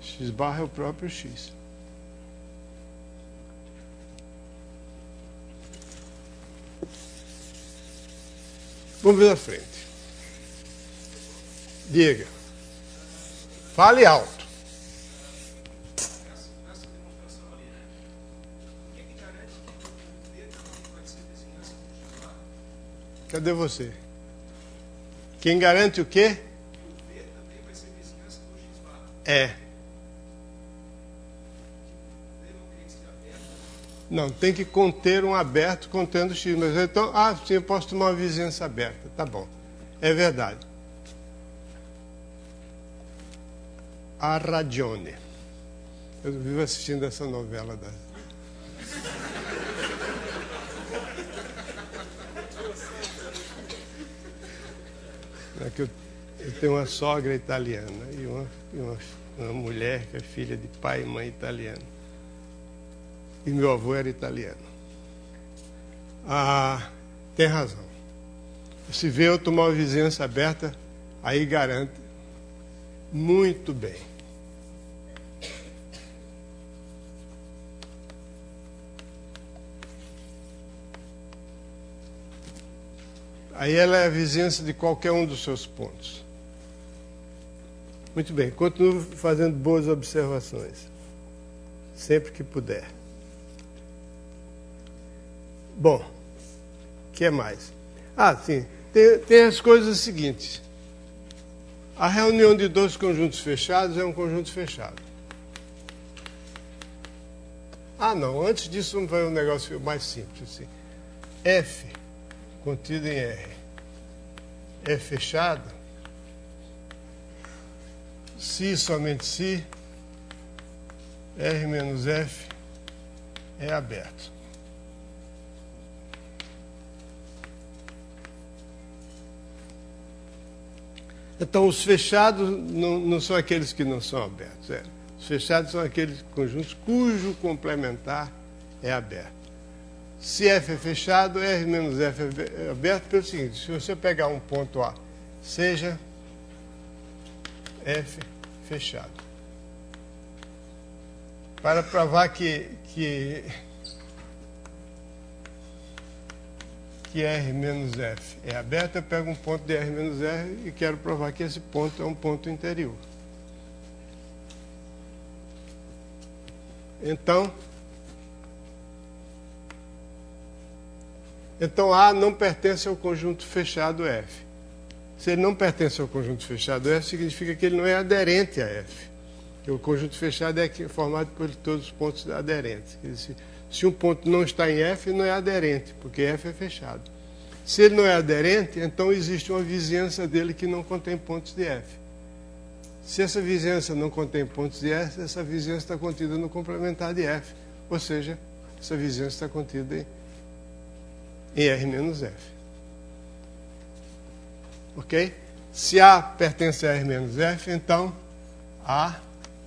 X barra é o próprio x. Vamos ver à frente. Diga. Fale alto. Cadê você? Quem garante o quê? O V também vai ser vizinhança do x barra. É. Não, tem que conter um aberto contendo x. Mas então, sim, eu posso tomar uma vizinhança aberta. Tá bom. É verdade. A ragione. Eu vivo assistindo essa novela da... Eu tenho uma sogra italiana e uma mulher que é filha de pai e mãe italiano. E meu avô era italiano. Tem razão. Se vê eu tomar uma vizinhança aberta, aí garante. Muito bem. Aí ela é a vizinhança de qualquer um dos seus pontos. Muito bem, continuo fazendo boas observações. Sempre que puder. Bom, o que mais? Sim, tem as coisas seguintes. A reunião de dois conjuntos fechados é um conjunto fechado. Não, antes disso vamos ver um negócio mais simples. Assim. F contido em R é fechado se somente se R menos F é aberto. Então, os fechados não são aqueles que não são abertos. Os fechados são aqueles conjuntos cujo complementar é aberto. Se F é fechado, R menos F é aberto pelo seguinte: se você pegar um ponto A, seja F fechado. Para provar que R menos F é aberto, eu pego um ponto de R menos R e quero provar que esse ponto é um ponto interior. Então A não pertence ao conjunto fechado F. Se ele não pertence ao conjunto fechado F, significa que ele não é aderente a F. Porque o conjunto fechado é formado por todos os pontos aderentes. Se um ponto não está em F, não é aderente, porque F é fechado. Se ele não é aderente, então existe uma vizinhança dele que não contém pontos de F. Se essa vizinhança não contém pontos de F, essa vizinhança está contida no complementar de F. Ou seja, essa vizinhança está contida em R menos F. Ok? Se A pertence a R menos F, então A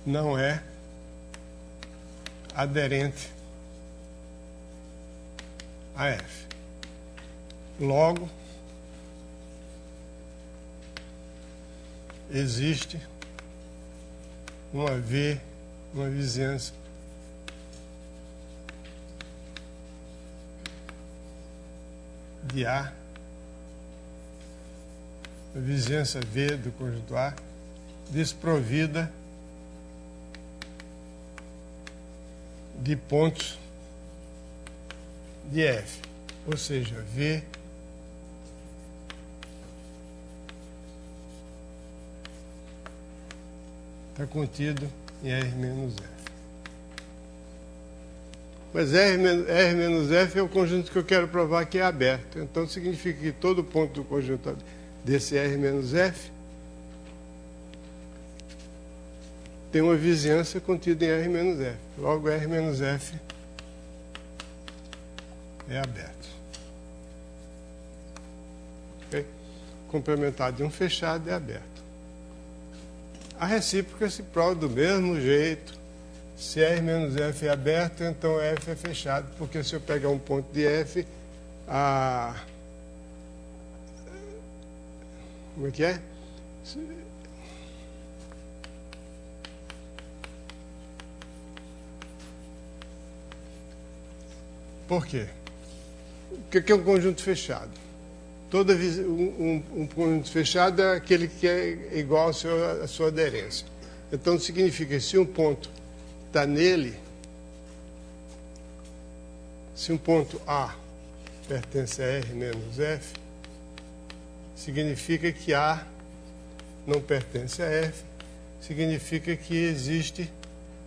não é aderente a F. Logo, existe uma vizinhança de A, a vizinhança V do conjunto A, desprovida de pontos de F, ou seja, V está contido em R menos F. Mas R menos F é o conjunto que eu quero provar que é aberto. Então, significa que todo ponto do conjunto desse R menos F tem uma vizinhança contida em R menos F. Logo, R menos F é aberto. Okay? Complementar de um fechado é aberto. A recíproca se prova do mesmo jeito. Se R menos F é aberto, então F é fechado, porque se eu pegar um ponto de F, como é que é? Por quê? O que é um conjunto fechado? Um conjunto fechado é aquele que é igual à sua aderência. Então, significa que se um ponto está nele, se um ponto A pertence a R menos F, significa que A não pertence a F, significa que existe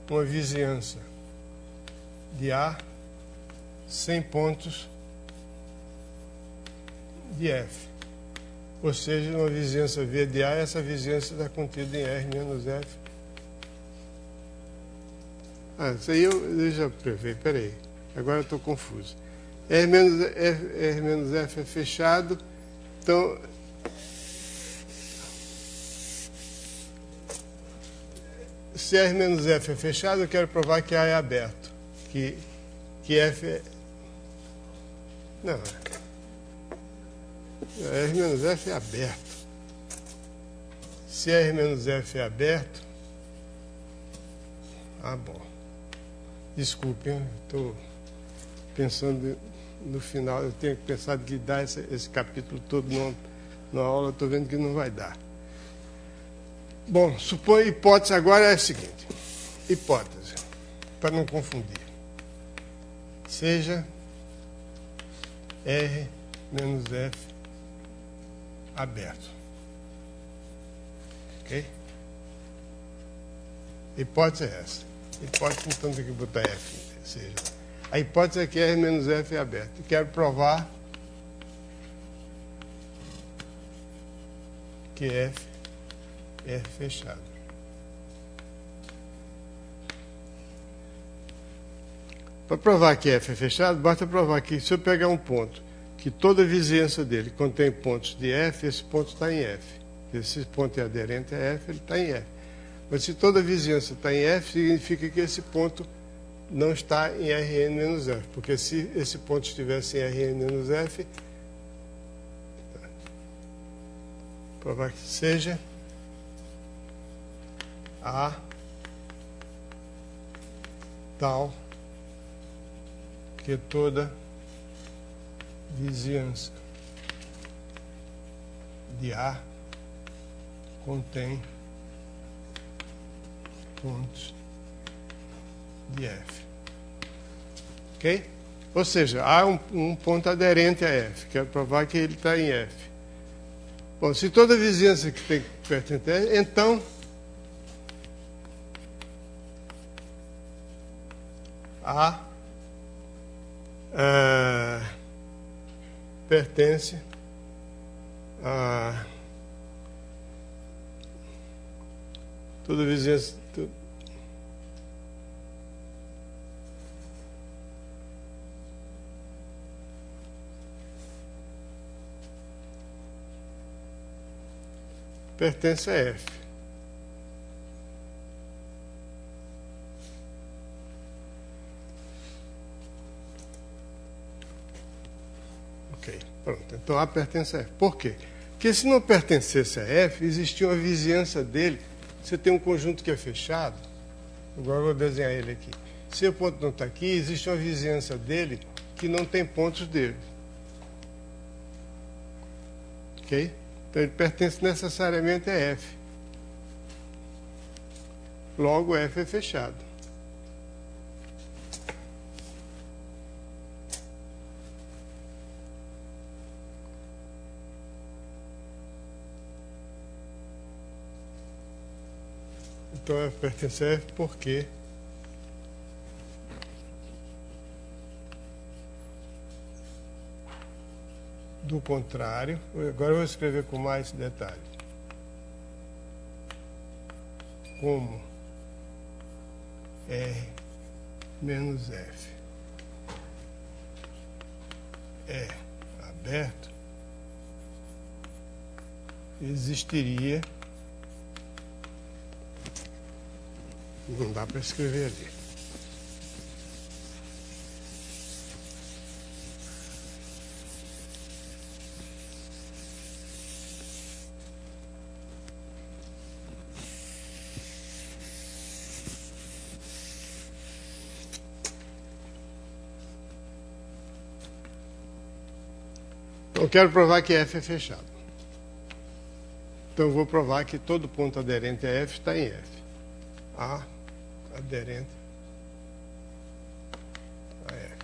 uma vizinhança de A sem pontos de F. Ou seja, uma vizinhança V de A, essa vizinhança está contida em R menos F. Isso aí eu já prevei, peraí. Agora eu estou confuso. R menos F é fechado, então se R menos F é fechado, eu quero provar que A é aberto. Que F é... Não. R menos F é aberto. Se R menos F é aberto... bom. Desculpem, estou pensando no final. Eu tenho pensado que dar esse capítulo todo numa aula, estou vendo que não vai dar. Bom, supõe a hipótese agora é a seguinte. Hipótese, para não confundir. Seja R menos F aberto. Ok? Hipótese é essa. Hipótese, então, tem que botar F. Seja, a hipótese é que R menos F é aberto. E quero provar que F é fechado. Para provar que F é fechado, basta provar que se eu pegar um ponto que toda a vizinhança dele contém pontos de F, esse ponto está em F. Esse ponto é aderente a F, ele está em F. Mas se toda a vizinhança está em F, significa que esse ponto não está em Rn menos F. Porque se esse ponto estivesse em Rn menos F, provar que seja A tal que toda vizinhança de A contém pontos de F. Ok? Ou seja, há um ponto aderente a F. Quero provar que ele está em F. Bom, se toda vizinhança que tem pertence a F, então A pertence Toda vizinhança... pertence a F. Ok, pronto. Então A pertence a F. Por quê? Porque se não pertencesse a F, existia uma vizinhança dele. Você tem um conjunto que é fechado, agora eu vou desenhar ele aqui. Se o ponto não está aqui, existe uma vizinhança dele que não tem pontos dele. Ok? Então ele pertence necessariamente a F. Logo, F é fechado. Então F pertence a F porque do contrário, agora eu vou escrever com mais detalhe. Como R menos F é aberto, existiria... Não dá para escrever ali. Eu quero provar que F é fechado. Então eu vou provar que todo ponto aderente a F está em F. A aderente a F.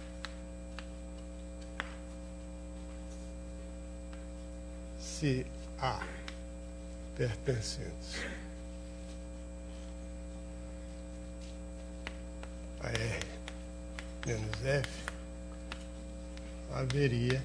Se A pertencentes a R menos F, haveria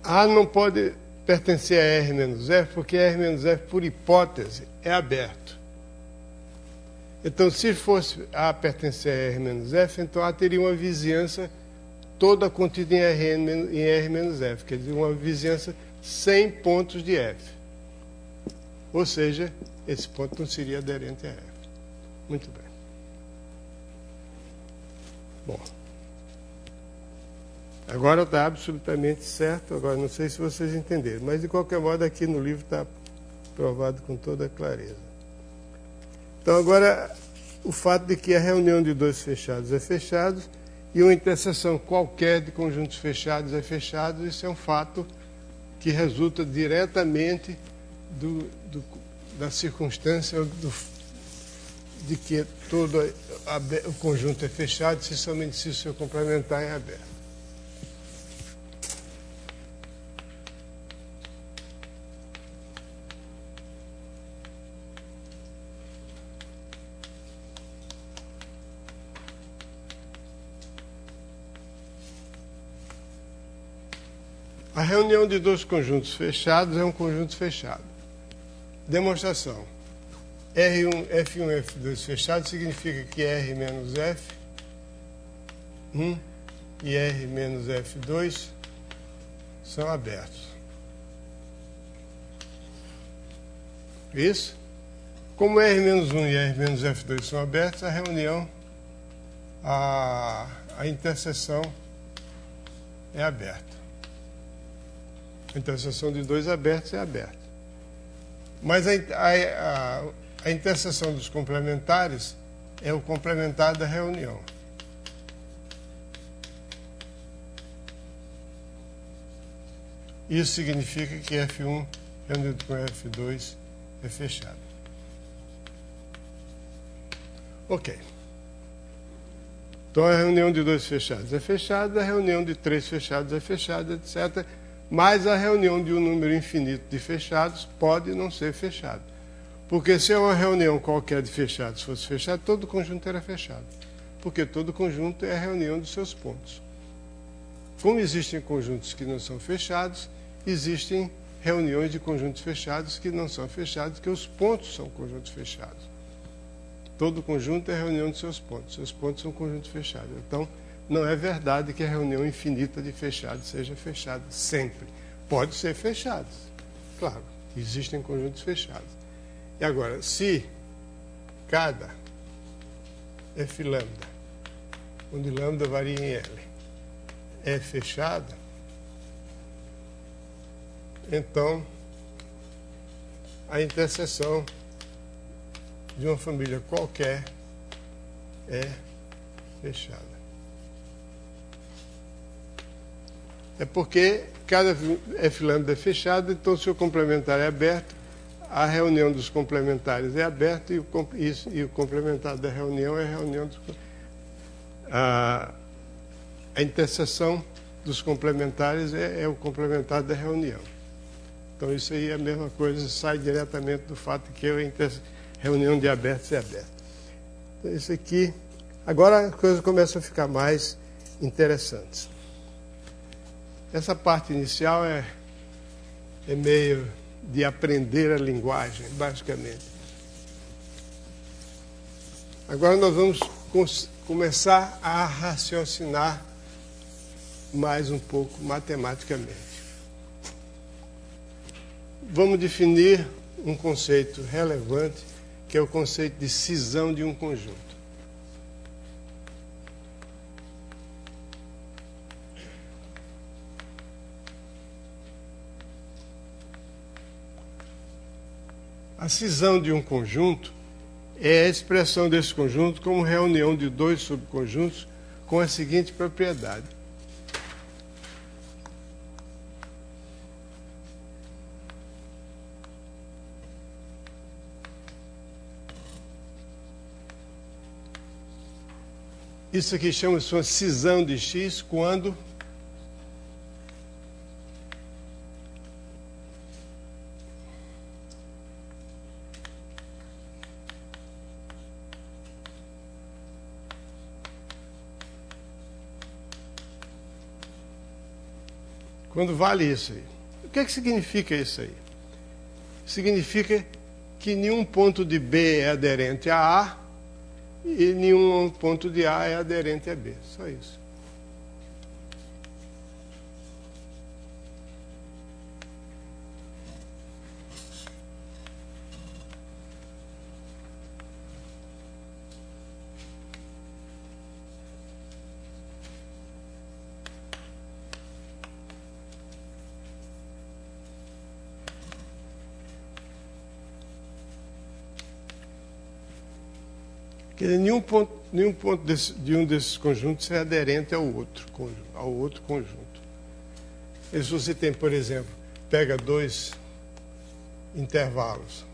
A não pode pertencer a R menos F, porque R menos F, por hipótese, é aberto. Então, se fosse A pertencer a R menos F, então A teria uma vizinhança toda contida em R menos F, quer dizer, uma vizinhança sem pontos de F. Ou seja, esse ponto não seria aderente a F. Muito bem. Bom. Agora está absolutamente certo, agora não sei se vocês entenderam, mas de qualquer modo aqui no livro está provado com toda clareza. Então agora o fato de que a reunião de dois fechados é fechado e uma interseção qualquer de conjuntos fechados é fechado, isso é um fato que resulta diretamente da circunstância de que todo o conjunto é fechado se somente se o seu complementar é aberto. A reunião de dois conjuntos fechados é um conjunto fechado. Demonstração. F1 e F2 fechado significa que R menos F1 e R menos F2 são abertos. Isso? Como R menos 1 e R menos F2 são abertos, a reunião, a interseção é aberta. A interseção de dois abertos é aberta. Mas a interseção dos complementares é o complementar da reunião. Isso significa que F1 reunião com F2 é fechada. Ok. Então, a reunião de 2 fechados é fechada, a reunião de 3 fechados é fechada, etc. Mas a reunião de um número infinito de fechados pode não ser fechada. Porque se é uma reunião qualquer de fechados fosse fechada, todo conjunto era fechado. Porque todo conjunto é a reunião dos seus pontos. Como existem conjuntos que não são fechados, existem reuniões de conjuntos fechados que não são fechados, que os pontos são conjuntos fechados. Todo conjunto é a reunião de seus pontos. Seus pontos são conjuntos fechados. Então, não é verdade que a reunião infinita de fechados seja fechada sempre. Pode ser fechada. Claro, existem conjuntos fechados. E agora, se cada f lambda, onde lambda varia em L, é fechada, então a interseção de uma família qualquer é fechada. É porque cada f lambda é fechado, então se o complementar é aberto, a reunião dos complementares é aberta e o complementar da reunião é a reunião dos... A interseção dos complementares é o complementar da reunião. Então isso aí é a mesma coisa, sai diretamente do fato que a reunião de abertos é aberta. Então isso aqui... Agora as coisas começam a ficar mais interessantes. Essa parte inicial é meio de aprender a linguagem, basicamente. Agora nós vamos começar a raciocinar mais um pouco matematicamente. Vamos definir um conceito relevante, que é o conceito de cisão de um conjunto. A cisão de um conjunto é a expressão desse conjunto como reunião de 2 subconjuntos com a seguinte propriedade. Isso aqui chama-se uma cisão de X quando vale isso aí. O que é que significa isso aí? Significa que nenhum ponto de B é aderente a A e nenhum ponto de A é aderente a B. Só isso. Quer dizer, nenhum ponto de um desses conjuntos é aderente ao outro conjunto. E se você tem, por exemplo, pega 2 intervalos.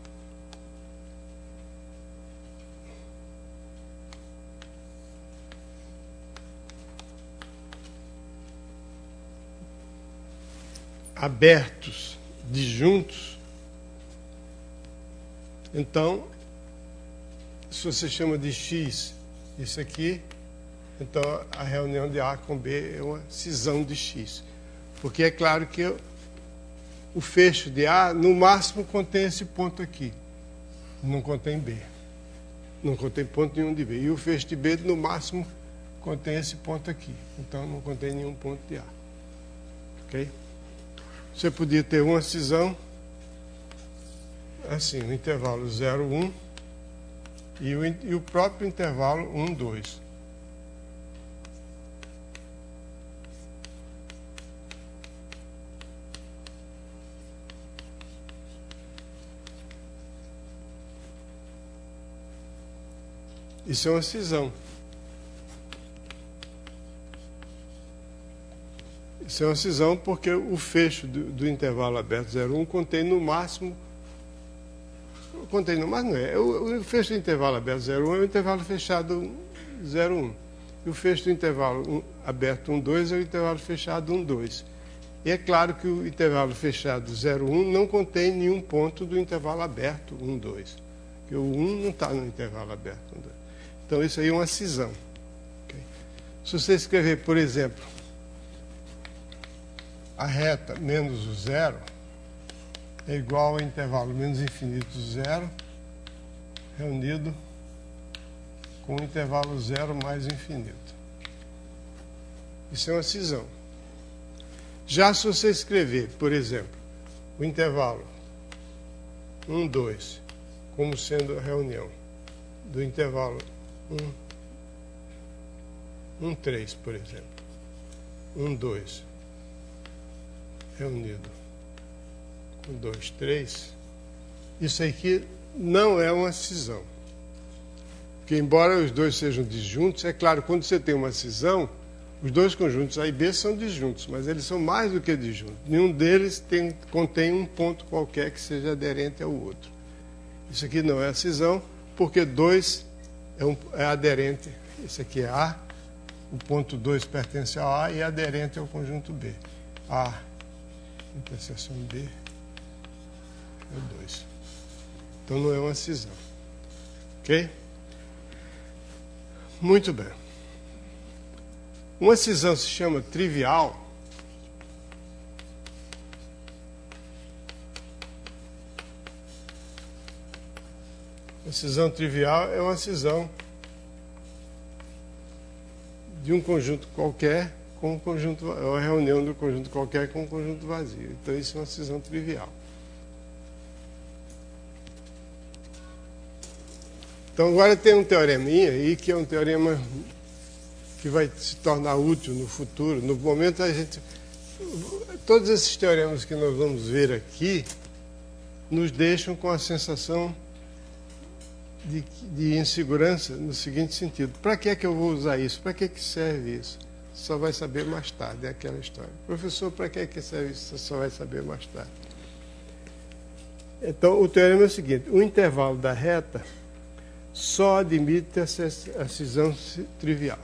Abertos, disjuntos, então, se você chama de X isso aqui, então a reunião de A com B é uma cisão de X. Porque é claro que o fecho de A, no máximo, contém esse ponto aqui. Não contém B. Não contém ponto nenhum de B. E o fecho de B, no máximo, contém esse ponto aqui. Então não contém nenhum ponto de A. Ok? Você podia ter uma cisão assim, o intervalo 0, 1 e o próprio intervalo 1, 2. Isso é uma cisão. Isso é uma cisão porque o fecho do intervalo aberto 0,1 contém no máximo... Contém no máximo, não é. O fecho do intervalo aberto 0,1 é o intervalo fechado 0,1. E o fecho do intervalo aberto 1,2 é o intervalo fechado 1,2. E é claro que o intervalo fechado 0,1 não contém nenhum ponto do intervalo aberto 1,2. Porque o 1 não está no intervalo aberto 1,2. Então isso aí é uma cisão. Okay? Se você escrever, por exemplo, a reta menos o zero é igual ao intervalo menos infinito 0 reunido com o intervalo 0 mais infinito. Isso é uma cisão. Já se você escrever, por exemplo, o intervalo 1, 2, como sendo a reunião do intervalo 1, 3, por exemplo, 1, 2, reunido com 2, 3, isso aqui não é uma cisão. Porque, embora os dois sejam disjuntos, é claro, quando você tem uma cisão, os dois conjuntos A e B são disjuntos, mas eles são mais do que disjuntos. Nenhum deles contém um ponto qualquer que seja aderente ao outro. Isso aqui não é a cisão, porque 2 é aderente. Esse aqui é A, o ponto 2 pertence ao A e é aderente ao conjunto B. A, interseção B, é o 2. Então não é uma cisão. Ok? Muito bem. Uma cisão se chama trivial a cisão trivial é uma cisão de um conjunto qualquer com um conjunto, é uma reunião do conjunto qualquer com um conjunto vazio. Então isso é uma cisão trivial. Então agora tem um teoreminha aí que é um teorema que vai se tornar útil no futuro. No momento todos esses teoremas que nós vamos ver aqui nos deixam com a sensação de insegurança no seguinte sentido: para que é que eu vou usar isso? Para que serve isso? Você só vai saber mais tarde, é aquela história. Professor, para que serve isso? Você só vai saber mais tarde. Então o teorema é o seguinte: o intervalo da reta só admite a cisão trivial.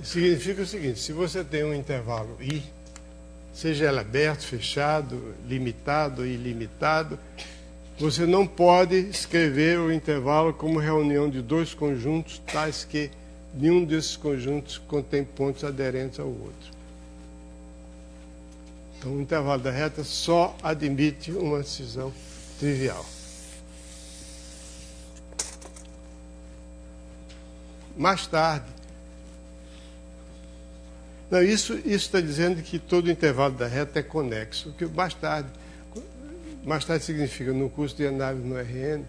Significa o seguinte: se você tem um intervalo I, seja ele aberto, fechado, limitado ou ilimitado, você não pode escrever o intervalo como reunião de dois conjuntos tais que nenhum desses conjuntos contém pontos aderentes ao outro. Então o intervalo da reta só admite uma cisão trivial. Mais tarde, não, isso está dizendo que todo intervalo da reta é conexo, que mais tarde significa no curso de análise no RN,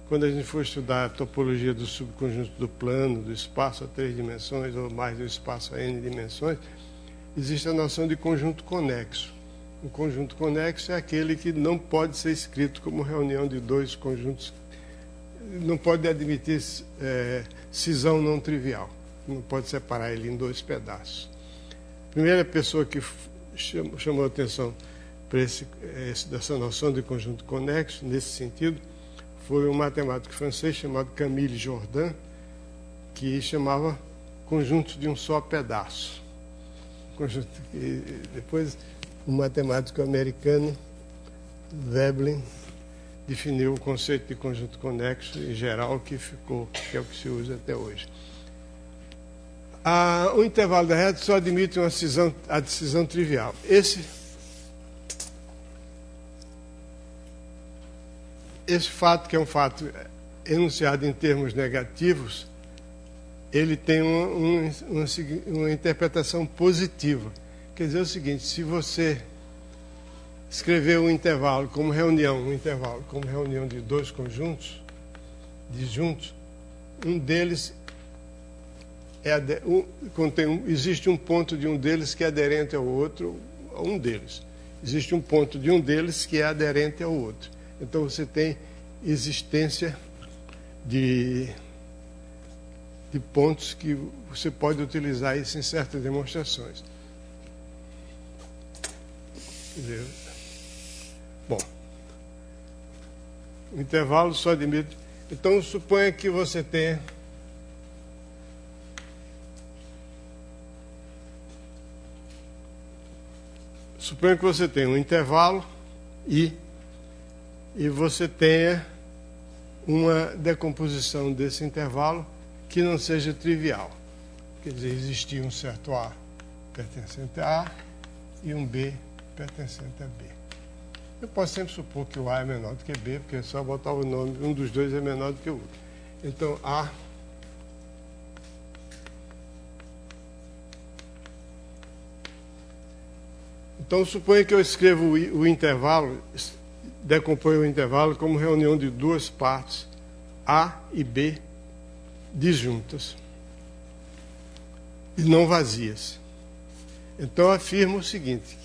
quando a gente for estudar a topologia do subconjunto do plano, do espaço a 3 dimensões ou mais do espaço a n dimensões, existe a noção de conjunto conexo. O conjunto conexo é aquele que não pode ser escrito como reunião de dois conjuntos, não pode admitir cisão não trivial, não pode separar ele em dois pedaços. A primeira pessoa que chamou a atenção para essa noção de conjunto conexo, nesse sentido, foi um matemático francês chamado Camille Jordan, que chamava conjunto de um só pedaço. E depois, um matemático americano, Veblen, definiu o conceito de conjunto conexo em geral, que é o que se usa até hoje. O intervalo da reta só admite a decisão trivial. Esse fato, que é um fato enunciado em termos negativos, ele tem uma interpretação positiva. Quer dizer o seguinte: se você escrever um intervalo como reunião, de dois conjuntos disjuntos, um deles existe um ponto de um deles que é aderente ao outro, existe um ponto de um deles que é aderente ao outro. Então você tem existência de pontos que você pode utilizar isso em certas demonstrações. Bom, o intervalo só admite. Então suponha que você tenha um intervalo e você tenha uma decomposição desse intervalo que não seja trivial. Quer dizer, existia um certo A pertencente a A e um B pertencente a B. Eu posso sempre supor que o A é menor do que B, porque é só botar o nome, um dos dois é menor do que o outro. Então, A Então, suponha que eu escrevo o intervalo, decomponho o intervalo como reunião de duas partes, A e B, disjuntas e não vazias. Então, afirmo o seguinte,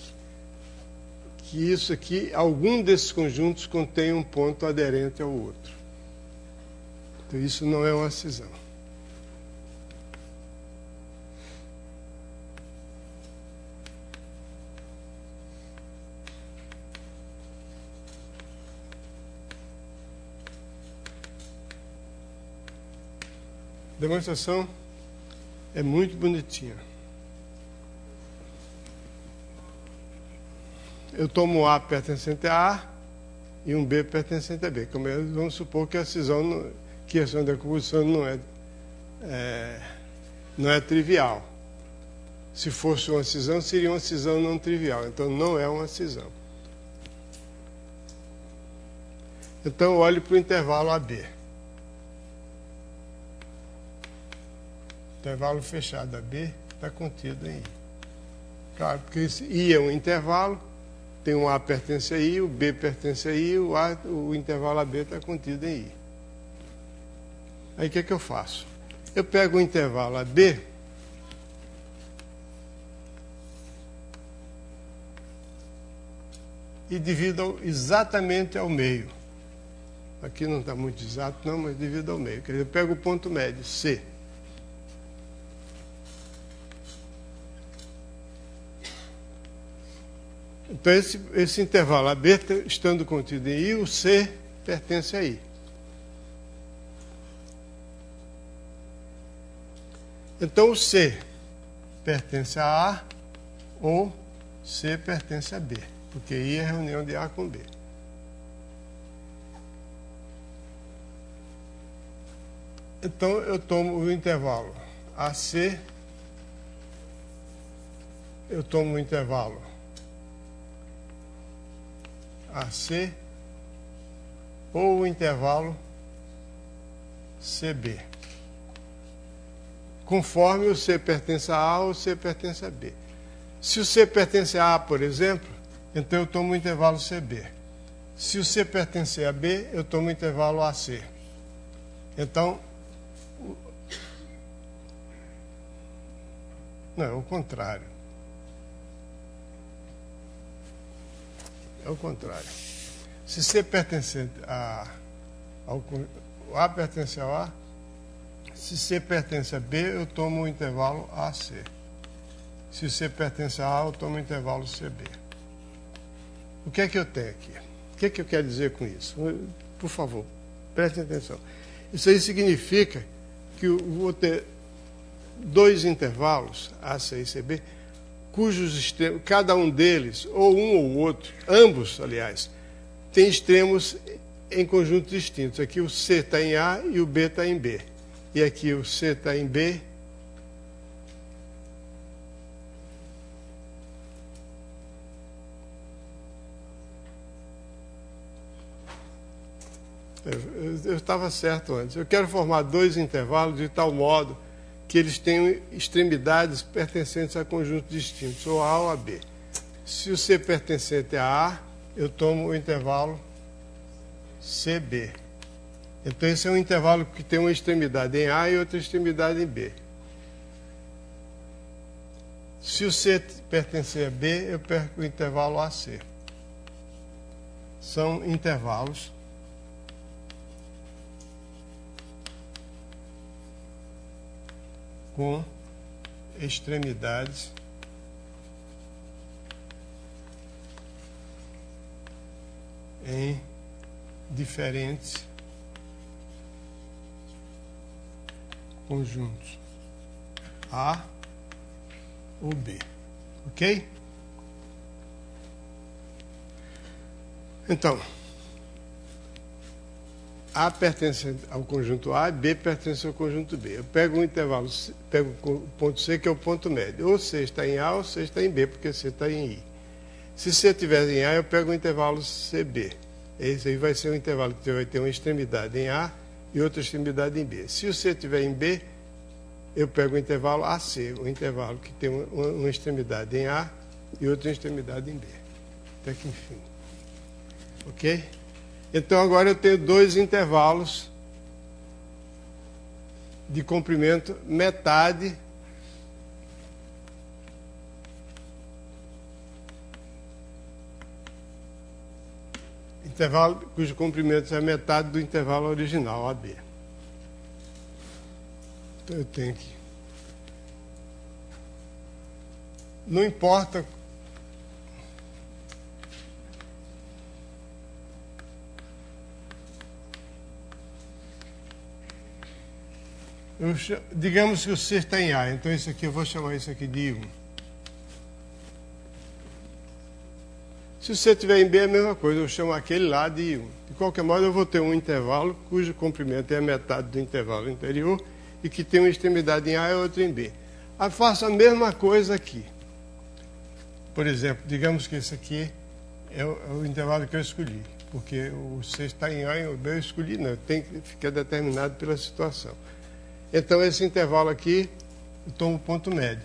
que isso aqui, algum desses conjuntos contém um ponto aderente ao outro. Então, isso não é uma cisão. A demonstração é muito bonitinha. Eu tomo um A pertencente a A e um B pertencente a B. Como vamos supor que a cisão, que a ação da decomposição não é trivial. Se fosse uma cisão, seria uma cisão não trivial. Então, não é uma cisão. Então, eu olho para o intervalo AB. O intervalo fechado AB está contido em I. Claro, porque esse I é um intervalo, tem um A pertence a I, o B pertence a I, o intervalo AB está contido em I. Aí o que é que eu faço? Eu pego o intervalo AB e divido exatamente ao meio. Aqui não está muito exato, não, mas divido ao meio. Quer dizer, eu pego o ponto médio, C. Então, esse intervalo AB, estando contido em I, o C pertence a I. Então, o C pertence a A ou C pertence a B, porque I é a reunião de A com B. Então, eu tomo o intervalo AC, eu tomo o intervalo AC ou o intervalo CB, conforme o C pertence a A ou o C pertence a B. Se o C pertence a A, por exemplo, então eu tomo o intervalo CB. Se o C pertence a B, eu tomo o intervalo AC. Então, não, é o contrário. É o contrário. Se C pertence ao A pertence ao A, se C pertence a B, eu tomo o intervalo AC. Se C pertence a A, eu tomo o intervalo CB. O que é que eu tenho aqui? O que é que eu quero dizer com isso? Por favor, prestem atenção. Isso aí significa que eu vou ter dois intervalos, AC e CB, cujos extremos, cada um deles, ou um ou outro, ambos, aliás, tem extremos em conjuntos distintos. Aqui o C está em A e o B está em B. E aqui o C está em B eu estava certo antes. Eu quero formar dois intervalos de tal modo que eles tenham extremidades pertencentes a conjuntos distintos, ou A ou a B. Se o C pertencente a A, eu tomo o intervalo CB. Então, esse é um intervalo que tem uma extremidade em A e outra extremidade em B. Se o C pertencer a B, eu perco o intervalo AC. São intervalos com extremidades em diferentes conjuntos A ou B, ok? Então, A pertence ao conjunto A e B pertence ao conjunto B. Eu pego um intervalo, pego o ponto C, que é o ponto médio. Ou C está em A ou C está em B, porque C está em I. Se C estiver em A, eu pego o intervalo CB. Esse aí vai ser um intervalo que vai ter uma extremidade em A e outra extremidade em B. Se o C estiver em B, eu pego o intervalo AC, o intervalo que tem uma extremidade em A e outra extremidade em B. Até que enfim. Ok? Então agora eu tenho dois intervalos de comprimento metade intervalo cujo comprimento é metade do intervalo original, AB. Então eu tenho que... Não importa... Digamos que o C está em A, então isso aqui eu vou chamar isso aqui de I1. Se o C estiver em B, é a mesma coisa, eu chamo aquele lá de I1. De qualquer modo, eu vou ter um intervalo cujo comprimento é a metade do intervalo anterior e que tem uma extremidade em A e outra em B. Aí faço a mesma coisa aqui. Por exemplo, digamos que esse aqui é o intervalo que eu escolhi, porque o C está em A e o B eu escolhi, não, tem que ficar determinado pela situação. Então, esse intervalo aqui, eu tomo o ponto médio.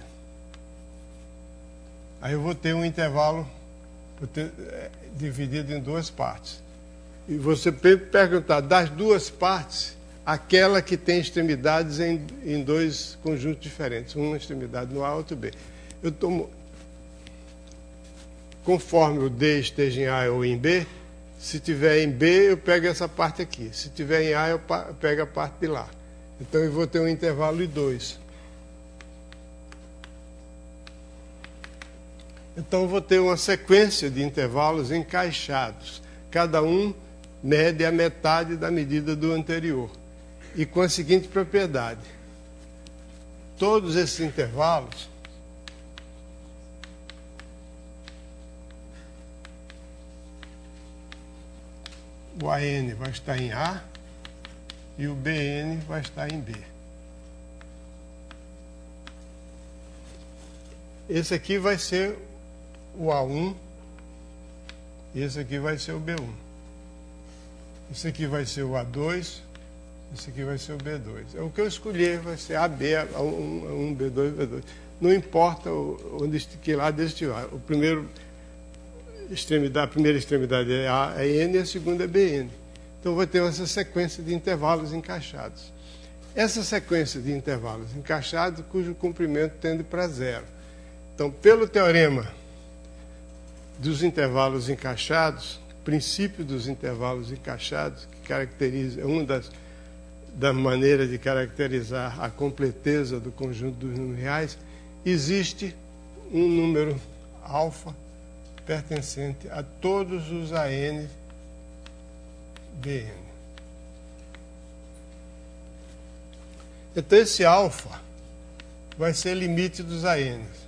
Aí eu vou ter um intervalo dividido em duas partes. E você perguntar das duas partes, aquela que tem extremidades em dois conjuntos diferentes, uma extremidade no A, outra no B. Eu tomo, conforme o D esteja em A ou em B, se tiver em B, eu pego essa parte aqui. Se tiver em A, eu pego a parte de lá. Então eu vou ter um intervalo de 2. Então eu vou ter uma sequência de intervalos encaixados. Cada um mede a metade da medida do anterior. E com a seguinte propriedade. Todos esses intervalos o AN vai estar em A e o BN vai estar em B. Esse aqui vai ser o A1 e esse aqui vai ser o B1. Esse aqui vai ser o A2, esse aqui vai ser o B2. O que eu escolher vai ser AB, A1, B2, B2. Não importa que lado estiver. A primeira extremidade é N e a segunda é BN. Então, vou ter essa sequência de intervalos encaixados. Essa sequência de intervalos encaixados, cujo comprimento tende para zero. Então, pelo teorema dos intervalos encaixados, princípio dos intervalos encaixados, que caracteriza uma das maneiras de caracterizar a completeza do conjunto dos números reais, existe um número alfa pertencente a todos os AN BN. Então, esse alfa vai ser limite dos ANs.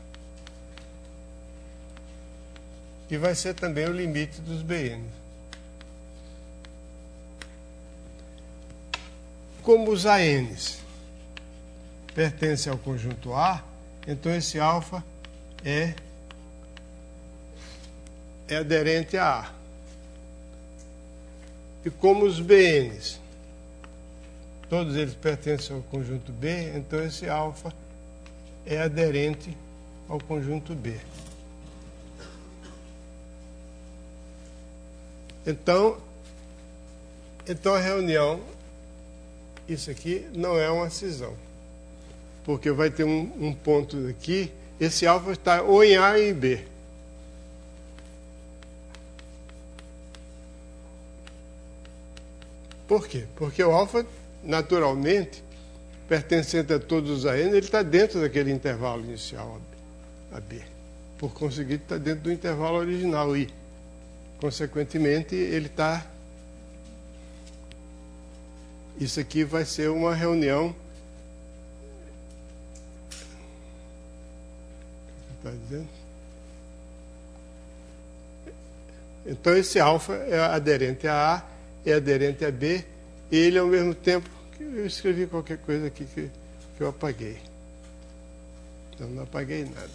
E vai ser também o limite dos BNs. Como os ANs pertencem ao conjunto A, então esse alfa é aderente a A. E como os BNs, todos eles pertencem ao conjunto B, então esse alfa é aderente ao conjunto B. Então a reunião, isso aqui não é uma cisão. Porque vai ter um ponto aqui, esse alfa está ou em A ou em B. Por quê? Porque o alfa, naturalmente, pertencente a todos os AN, ele está dentro daquele intervalo inicial a B. Por conseguinte, está dentro do intervalo original I. Consequentemente, ele está... Isso aqui vai ser uma reunião... Está dizendo? Então, esse alfa é aderente a A, é aderente a B, e ele, ao mesmo tempo, eu escrevi qualquer coisa aqui que eu apaguei. Então, não apaguei nada.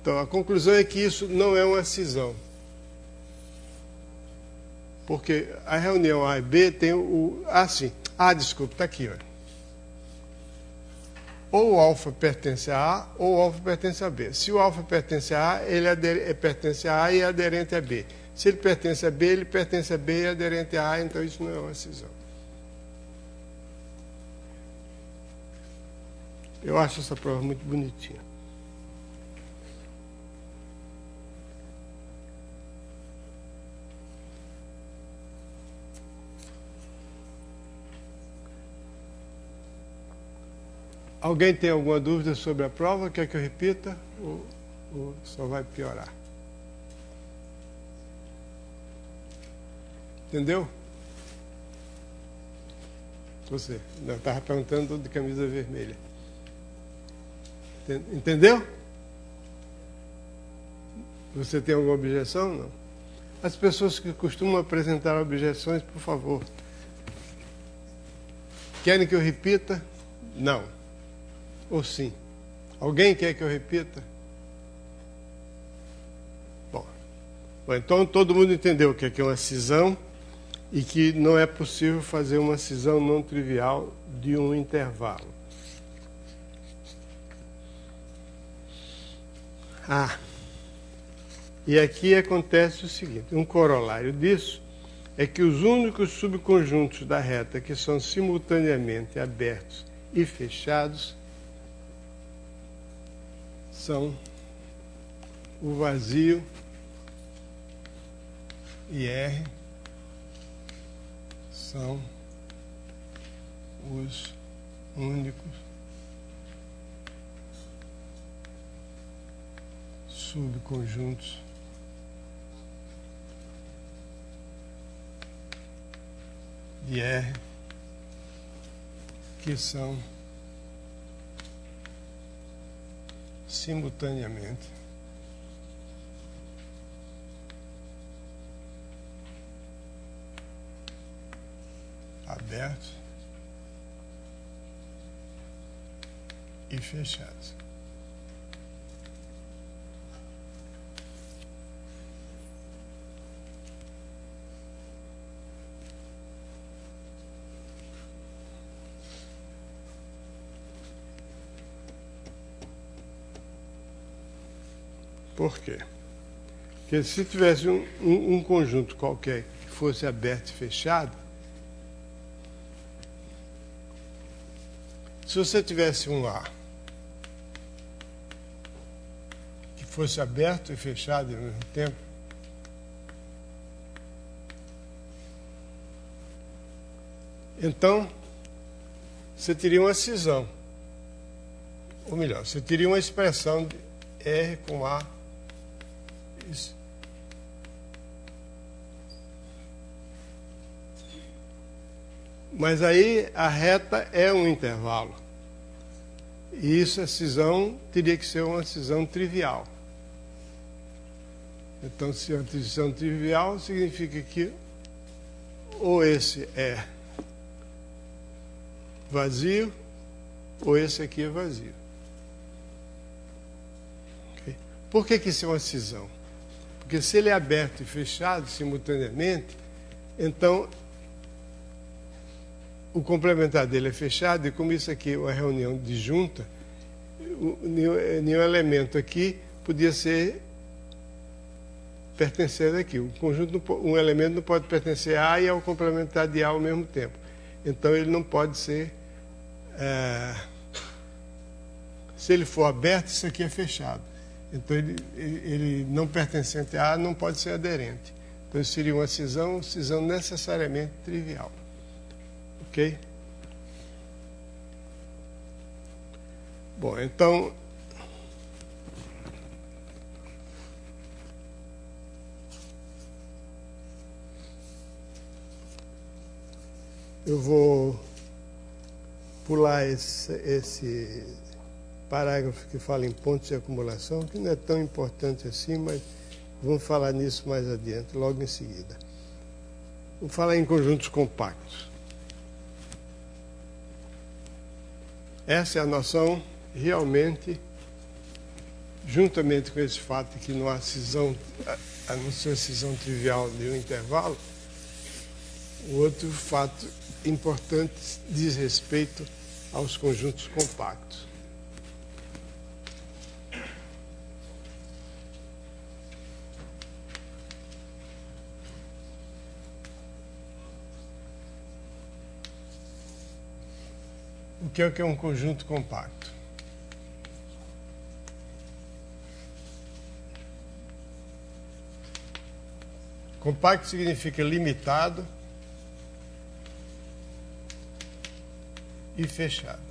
Então, a conclusão é que isso não é uma cisão. Porque a reunião A e B tem o... desculpa, está aqui, olha. Ou o alfa pertence a A, ou o alfa pertence a B. Se o alfa pertence a A, ele pertence a A e é aderente a B. Se ele pertence a B, ele pertence a B e é aderente a A, então isso não é uma cisão. Eu acho essa prova muito bonitinha. Alguém tem alguma dúvida sobre a prova? Quer que eu repita? Ou só vai piorar? Entendeu? Você. Eu estava perguntando de camisa vermelha. Entendeu? Você tem alguma objeção? Não. As pessoas que costumam apresentar objeções, por favor. Querem que eu repita? Não. Ou sim? Alguém quer que eu repita? Bom, então todo mundo entendeu o que é uma cisão e que não é possível fazer uma cisão não trivial de um intervalo. E aqui acontece o seguinte, um corolário disso é que os únicos subconjuntos da reta que são simultaneamente abertos e fechados são o vazio e R são os únicos subconjuntos de R que são simultaneamente abertos e fechados. Por quê? Porque se tivesse um conjunto qualquer que fosse aberto e fechado, se você tivesse um A que fosse aberto e fechado ao mesmo tempo, então você teria uma cisão. Ou melhor, você teria uma expressão de R com A. Isso. Mas aí a reta é um intervalo. E isso, a cisão, teria que ser uma cisão trivial. Então, se é uma cisão trivial, significa que ou esse é vazio, ou esse aqui é vazio. Okay? Por que isso é uma cisão? Porque se ele é aberto e fechado simultaneamente, então o complementar dele é fechado, e como isso aqui é uma reunião disjunta, nenhum elemento aqui podia ser pertencer aqui. Um elemento não pode pertencer a A e ao complementar de A ao mesmo tempo. Então, ele não pode ser... se ele for aberto, isso aqui é fechado. Então, ele não pertencente a A não pode ser aderente. Então, isso seria uma cisão necessariamente trivial. Ok? Bom, então... eu vou pular esse parágrafo que fala em pontos de acumulação, que não é tão importante assim, mas vamos falar nisso mais adiante, logo em seguida. Vou falar em conjuntos compactos. Essa é a noção, realmente, juntamente com esse fato de que não há cisão, a não ser cisão trivial de um intervalo, o outro fato importante diz respeito aos conjuntos compactos. O que é um conjunto compacto? Compacto significa limitado e fechado.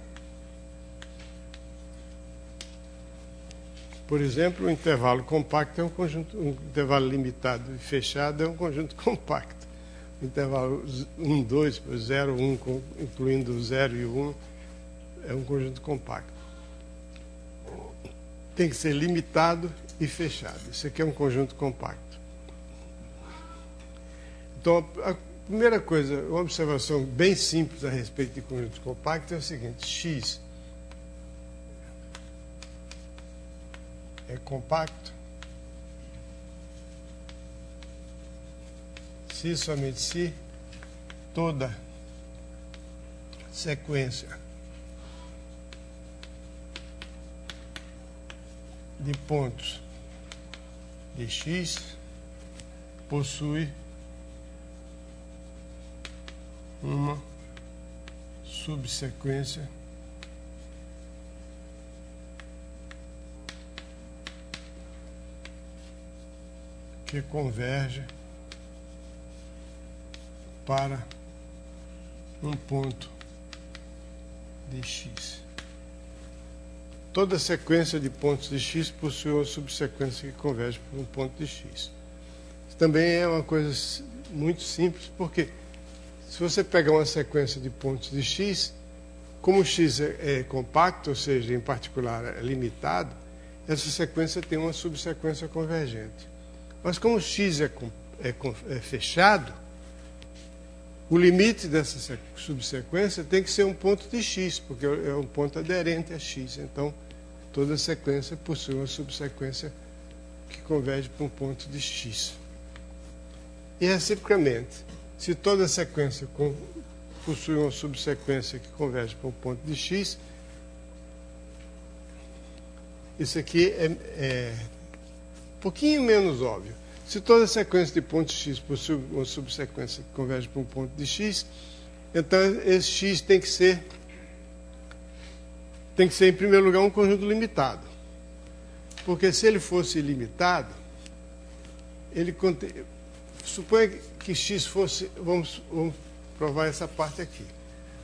Por exemplo, o intervalo compacto é um conjunto, um intervalo limitado e fechado é um conjunto compacto. O intervalo 1, 2, 0, 1, incluindo o 0 e o 1, é um conjunto compacto. Tem que ser limitado e fechado. Isso aqui é um conjunto compacto. Então, a primeira coisa, uma observação bem simples a respeito de conjuntos compactos é o seguinte: X é compacto se somente se toda sequência de pontos de X possui uma subsequência que converge para um ponto de X. Toda sequência de pontos de X possui uma subsequência que converge para um ponto de X. Isso também é uma coisa muito simples, porque se você pegar uma sequência de pontos de X, como X é compacto, ou seja, em particular é limitado, essa sequência tem uma subsequência convergente. Mas como X é fechado, o limite dessa subsequência tem que ser um ponto de X, porque é um ponto aderente a X. Então, toda sequência possui uma subsequência que converge para um ponto de X. E, reciprocamente, se toda sequência possui uma subsequência que converge para um ponto de X, isso aqui é um pouquinho menos óbvio. Se toda sequência de pontos X possui uma subsequência que converge para um ponto de X, então esse X tem que ser, em primeiro lugar, um conjunto limitado. Porque se ele fosse ilimitado, suponha que X fosse, vamos provar essa parte aqui.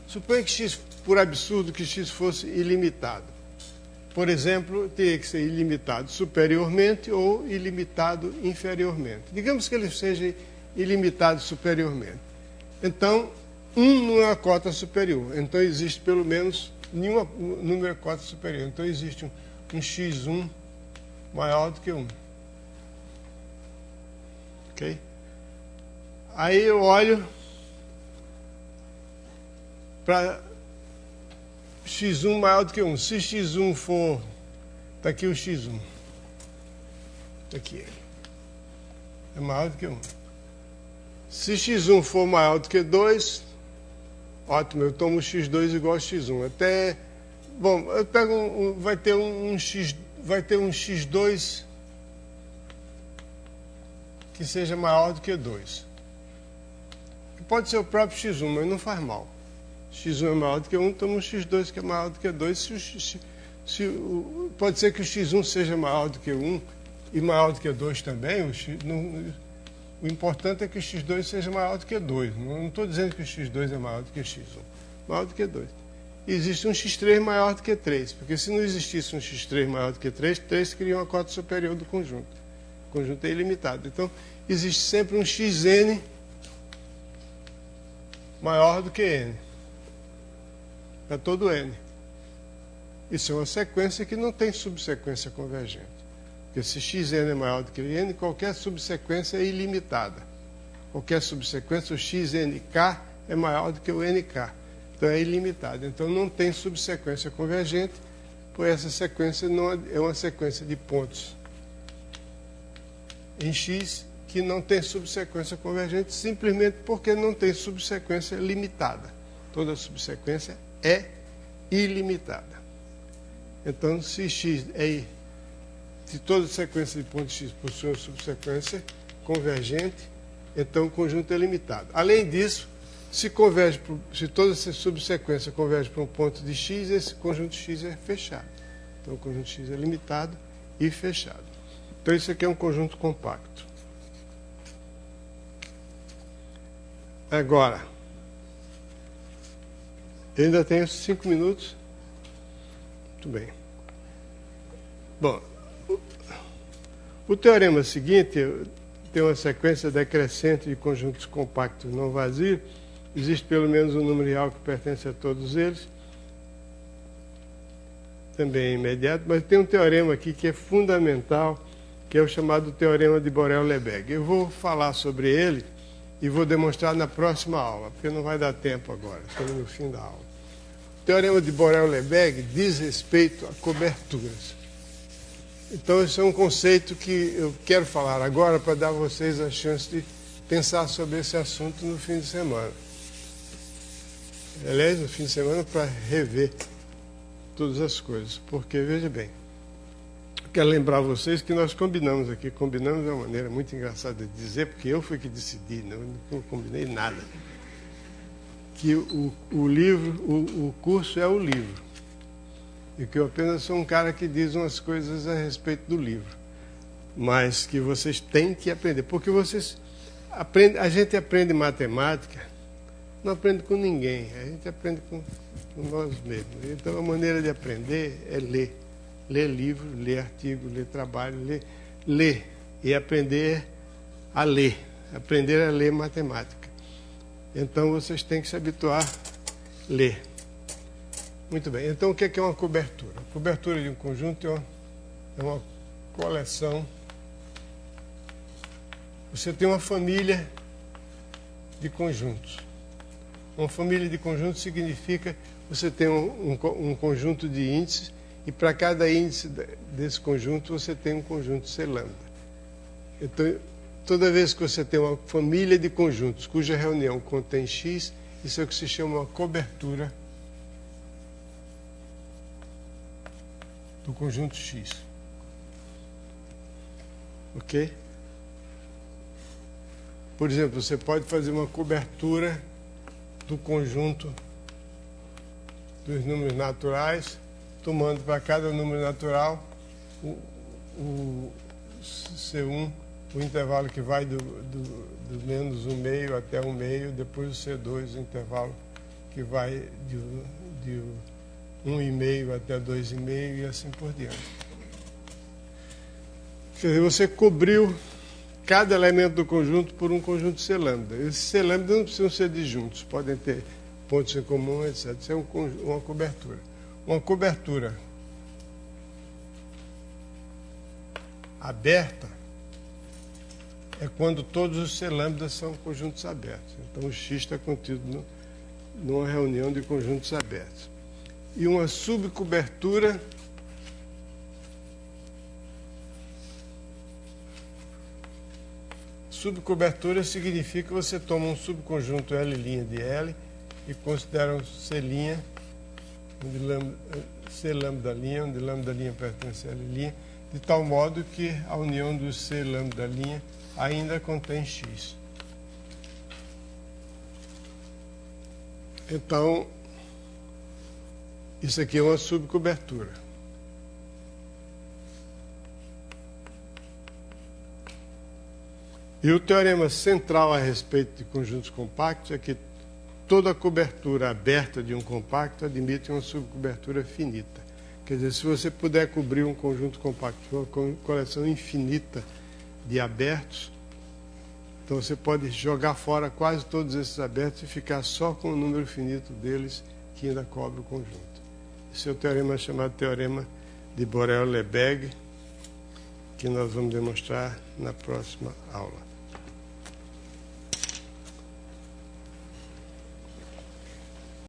Suponha que X, por absurdo, que X fosse ilimitado. Por exemplo, teria que ser ilimitado superiormente ou ilimitado inferiormente. Digamos que ele seja ilimitado superiormente. Então, 1 não é uma cota superior. Então, existe pelo menos nenhuma número de cota superior. Então, existe um x1 maior do que 1. Ok? Aí eu olho para x1 maior do que 1. Se x1 for... Está aqui o x1. Está aqui. É maior do que 1. Se x1 for maior do que 2, ótimo, eu tomo x2 igual a x1. Até... Bom, eu pego vai ter um x2 que seja maior do que 2. Pode ser o próprio x1, mas não faz mal. x1 é maior do que 1, toma um x2 que é maior do que 2. Pode ser que o x1 seja maior do que 1 e maior do que 2 também. O importante é que o x2 seja maior do que 2. Não estou dizendo que o x2 é maior do que o x1. Maior do que 2. E existe um x3 maior do que 3, porque se não existisse um x3 maior do que 3, 3 cria uma cota superior do conjunto. O conjunto é ilimitado. Então, existe sempre um xn maior do que n. Para todo n. Isso é uma sequência que não tem subsequência convergente. Porque se xn é maior do que n, qualquer subsequência é ilimitada. Qualquer subsequência, o xnk é maior do que o nk. Então é ilimitado. Então não tem subsequência convergente, pois essa sequência não é uma sequência de pontos em x que não tem subsequência convergente, simplesmente porque não tem subsequência limitada. Toda subsequência é ilimitada. Então, se toda sequência de pontos x possui uma subsequência convergente, então o conjunto é limitado. Além disso, se toda essa subsequência converge para um ponto de x, esse conjunto x é fechado. Então, o conjunto x é limitado e fechado. Então, isso aqui é um conjunto compacto. Agora, eu ainda tenho 5 minutos. Muito bem. Bom, o teorema seguinte tem uma sequência decrescente de conjuntos compactos não vazios. Existe pelo menos um número real que pertence a todos eles. Também é imediato, mas tem um teorema aqui que é fundamental, que é o chamado teorema de Borel-Lebesgue. Eu vou falar sobre ele e vou demonstrar na próxima aula, porque não vai dar tempo agora, estamos no fim da aula. O teorema de Borel-Lebesgue diz respeito a coberturas. Então, esse é um conceito que eu quero falar agora para dar a vocês a chance de pensar sobre esse assunto no fim de semana. Aliás, no fim de semana, para rever todas as coisas. Porque, veja bem, eu quero lembrar a vocês que nós combinamos aqui. Combinamos é uma maneira muito engraçada de dizer, porque eu fui que decidi, não combinei nada. Que o livro, o curso é o livro. E que eu apenas sou um cara que diz umas coisas a respeito do livro. Mas que vocês têm que aprender. Porque vocês aprendem, a gente aprende matemática, não aprende com ninguém, a gente aprende com nós mesmos. Então a maneira de aprender é ler. Ler livro, ler artigo, ler trabalho, ler. E aprender a ler. Aprender a ler matemática. Então vocês têm que se habituar a ler. Muito bem. Então o que é uma cobertura? A cobertura de um conjunto é uma coleção. Você tem uma família de conjuntos. Uma família de conjuntos significa você tem um conjunto de índices e para cada índice desse conjunto você tem um conjunto C lambda. Então, toda vez que você tem uma família de conjuntos cuja reunião contém X, isso é o que se chama uma cobertura do conjunto X. Ok? Por exemplo, você pode fazer uma cobertura do conjunto dos números naturais, tomando para cada número natural o C1, o intervalo que vai do menos 1/2 até 1/2, depois o C2, o intervalo que vai de 1,5 até 2,5 e assim por diante. Quer dizer, você cobriu cada elemento do conjunto por um conjunto C lambda. Esses C lambda não precisam ser disjuntos, podem ter pontos em comum, etc. Isso é uma cobertura. Uma cobertura aberta é quando todos os C lambdas são conjuntos abertos. Então o X está contido numa reunião de conjuntos abertos. E uma subcobertura significa que você toma um subconjunto L' de L e considera um C', C lambda', onde lambda' pertence a L', de tal modo que a união do C lambda' ainda contém X. Então, isso aqui é uma subcobertura. E o teorema central a respeito de conjuntos compactos é que toda cobertura aberta de um compacto admite uma subcobertura finita. Quer dizer, se você puder cobrir um conjunto compacto com uma coleção infinita de abertos, então você pode jogar fora quase todos esses abertos e ficar só com o número finito deles que ainda cobre o conjunto. Esse é o teorema chamado teorema de Borel-Lebesgue, que nós vamos demonstrar na próxima aula.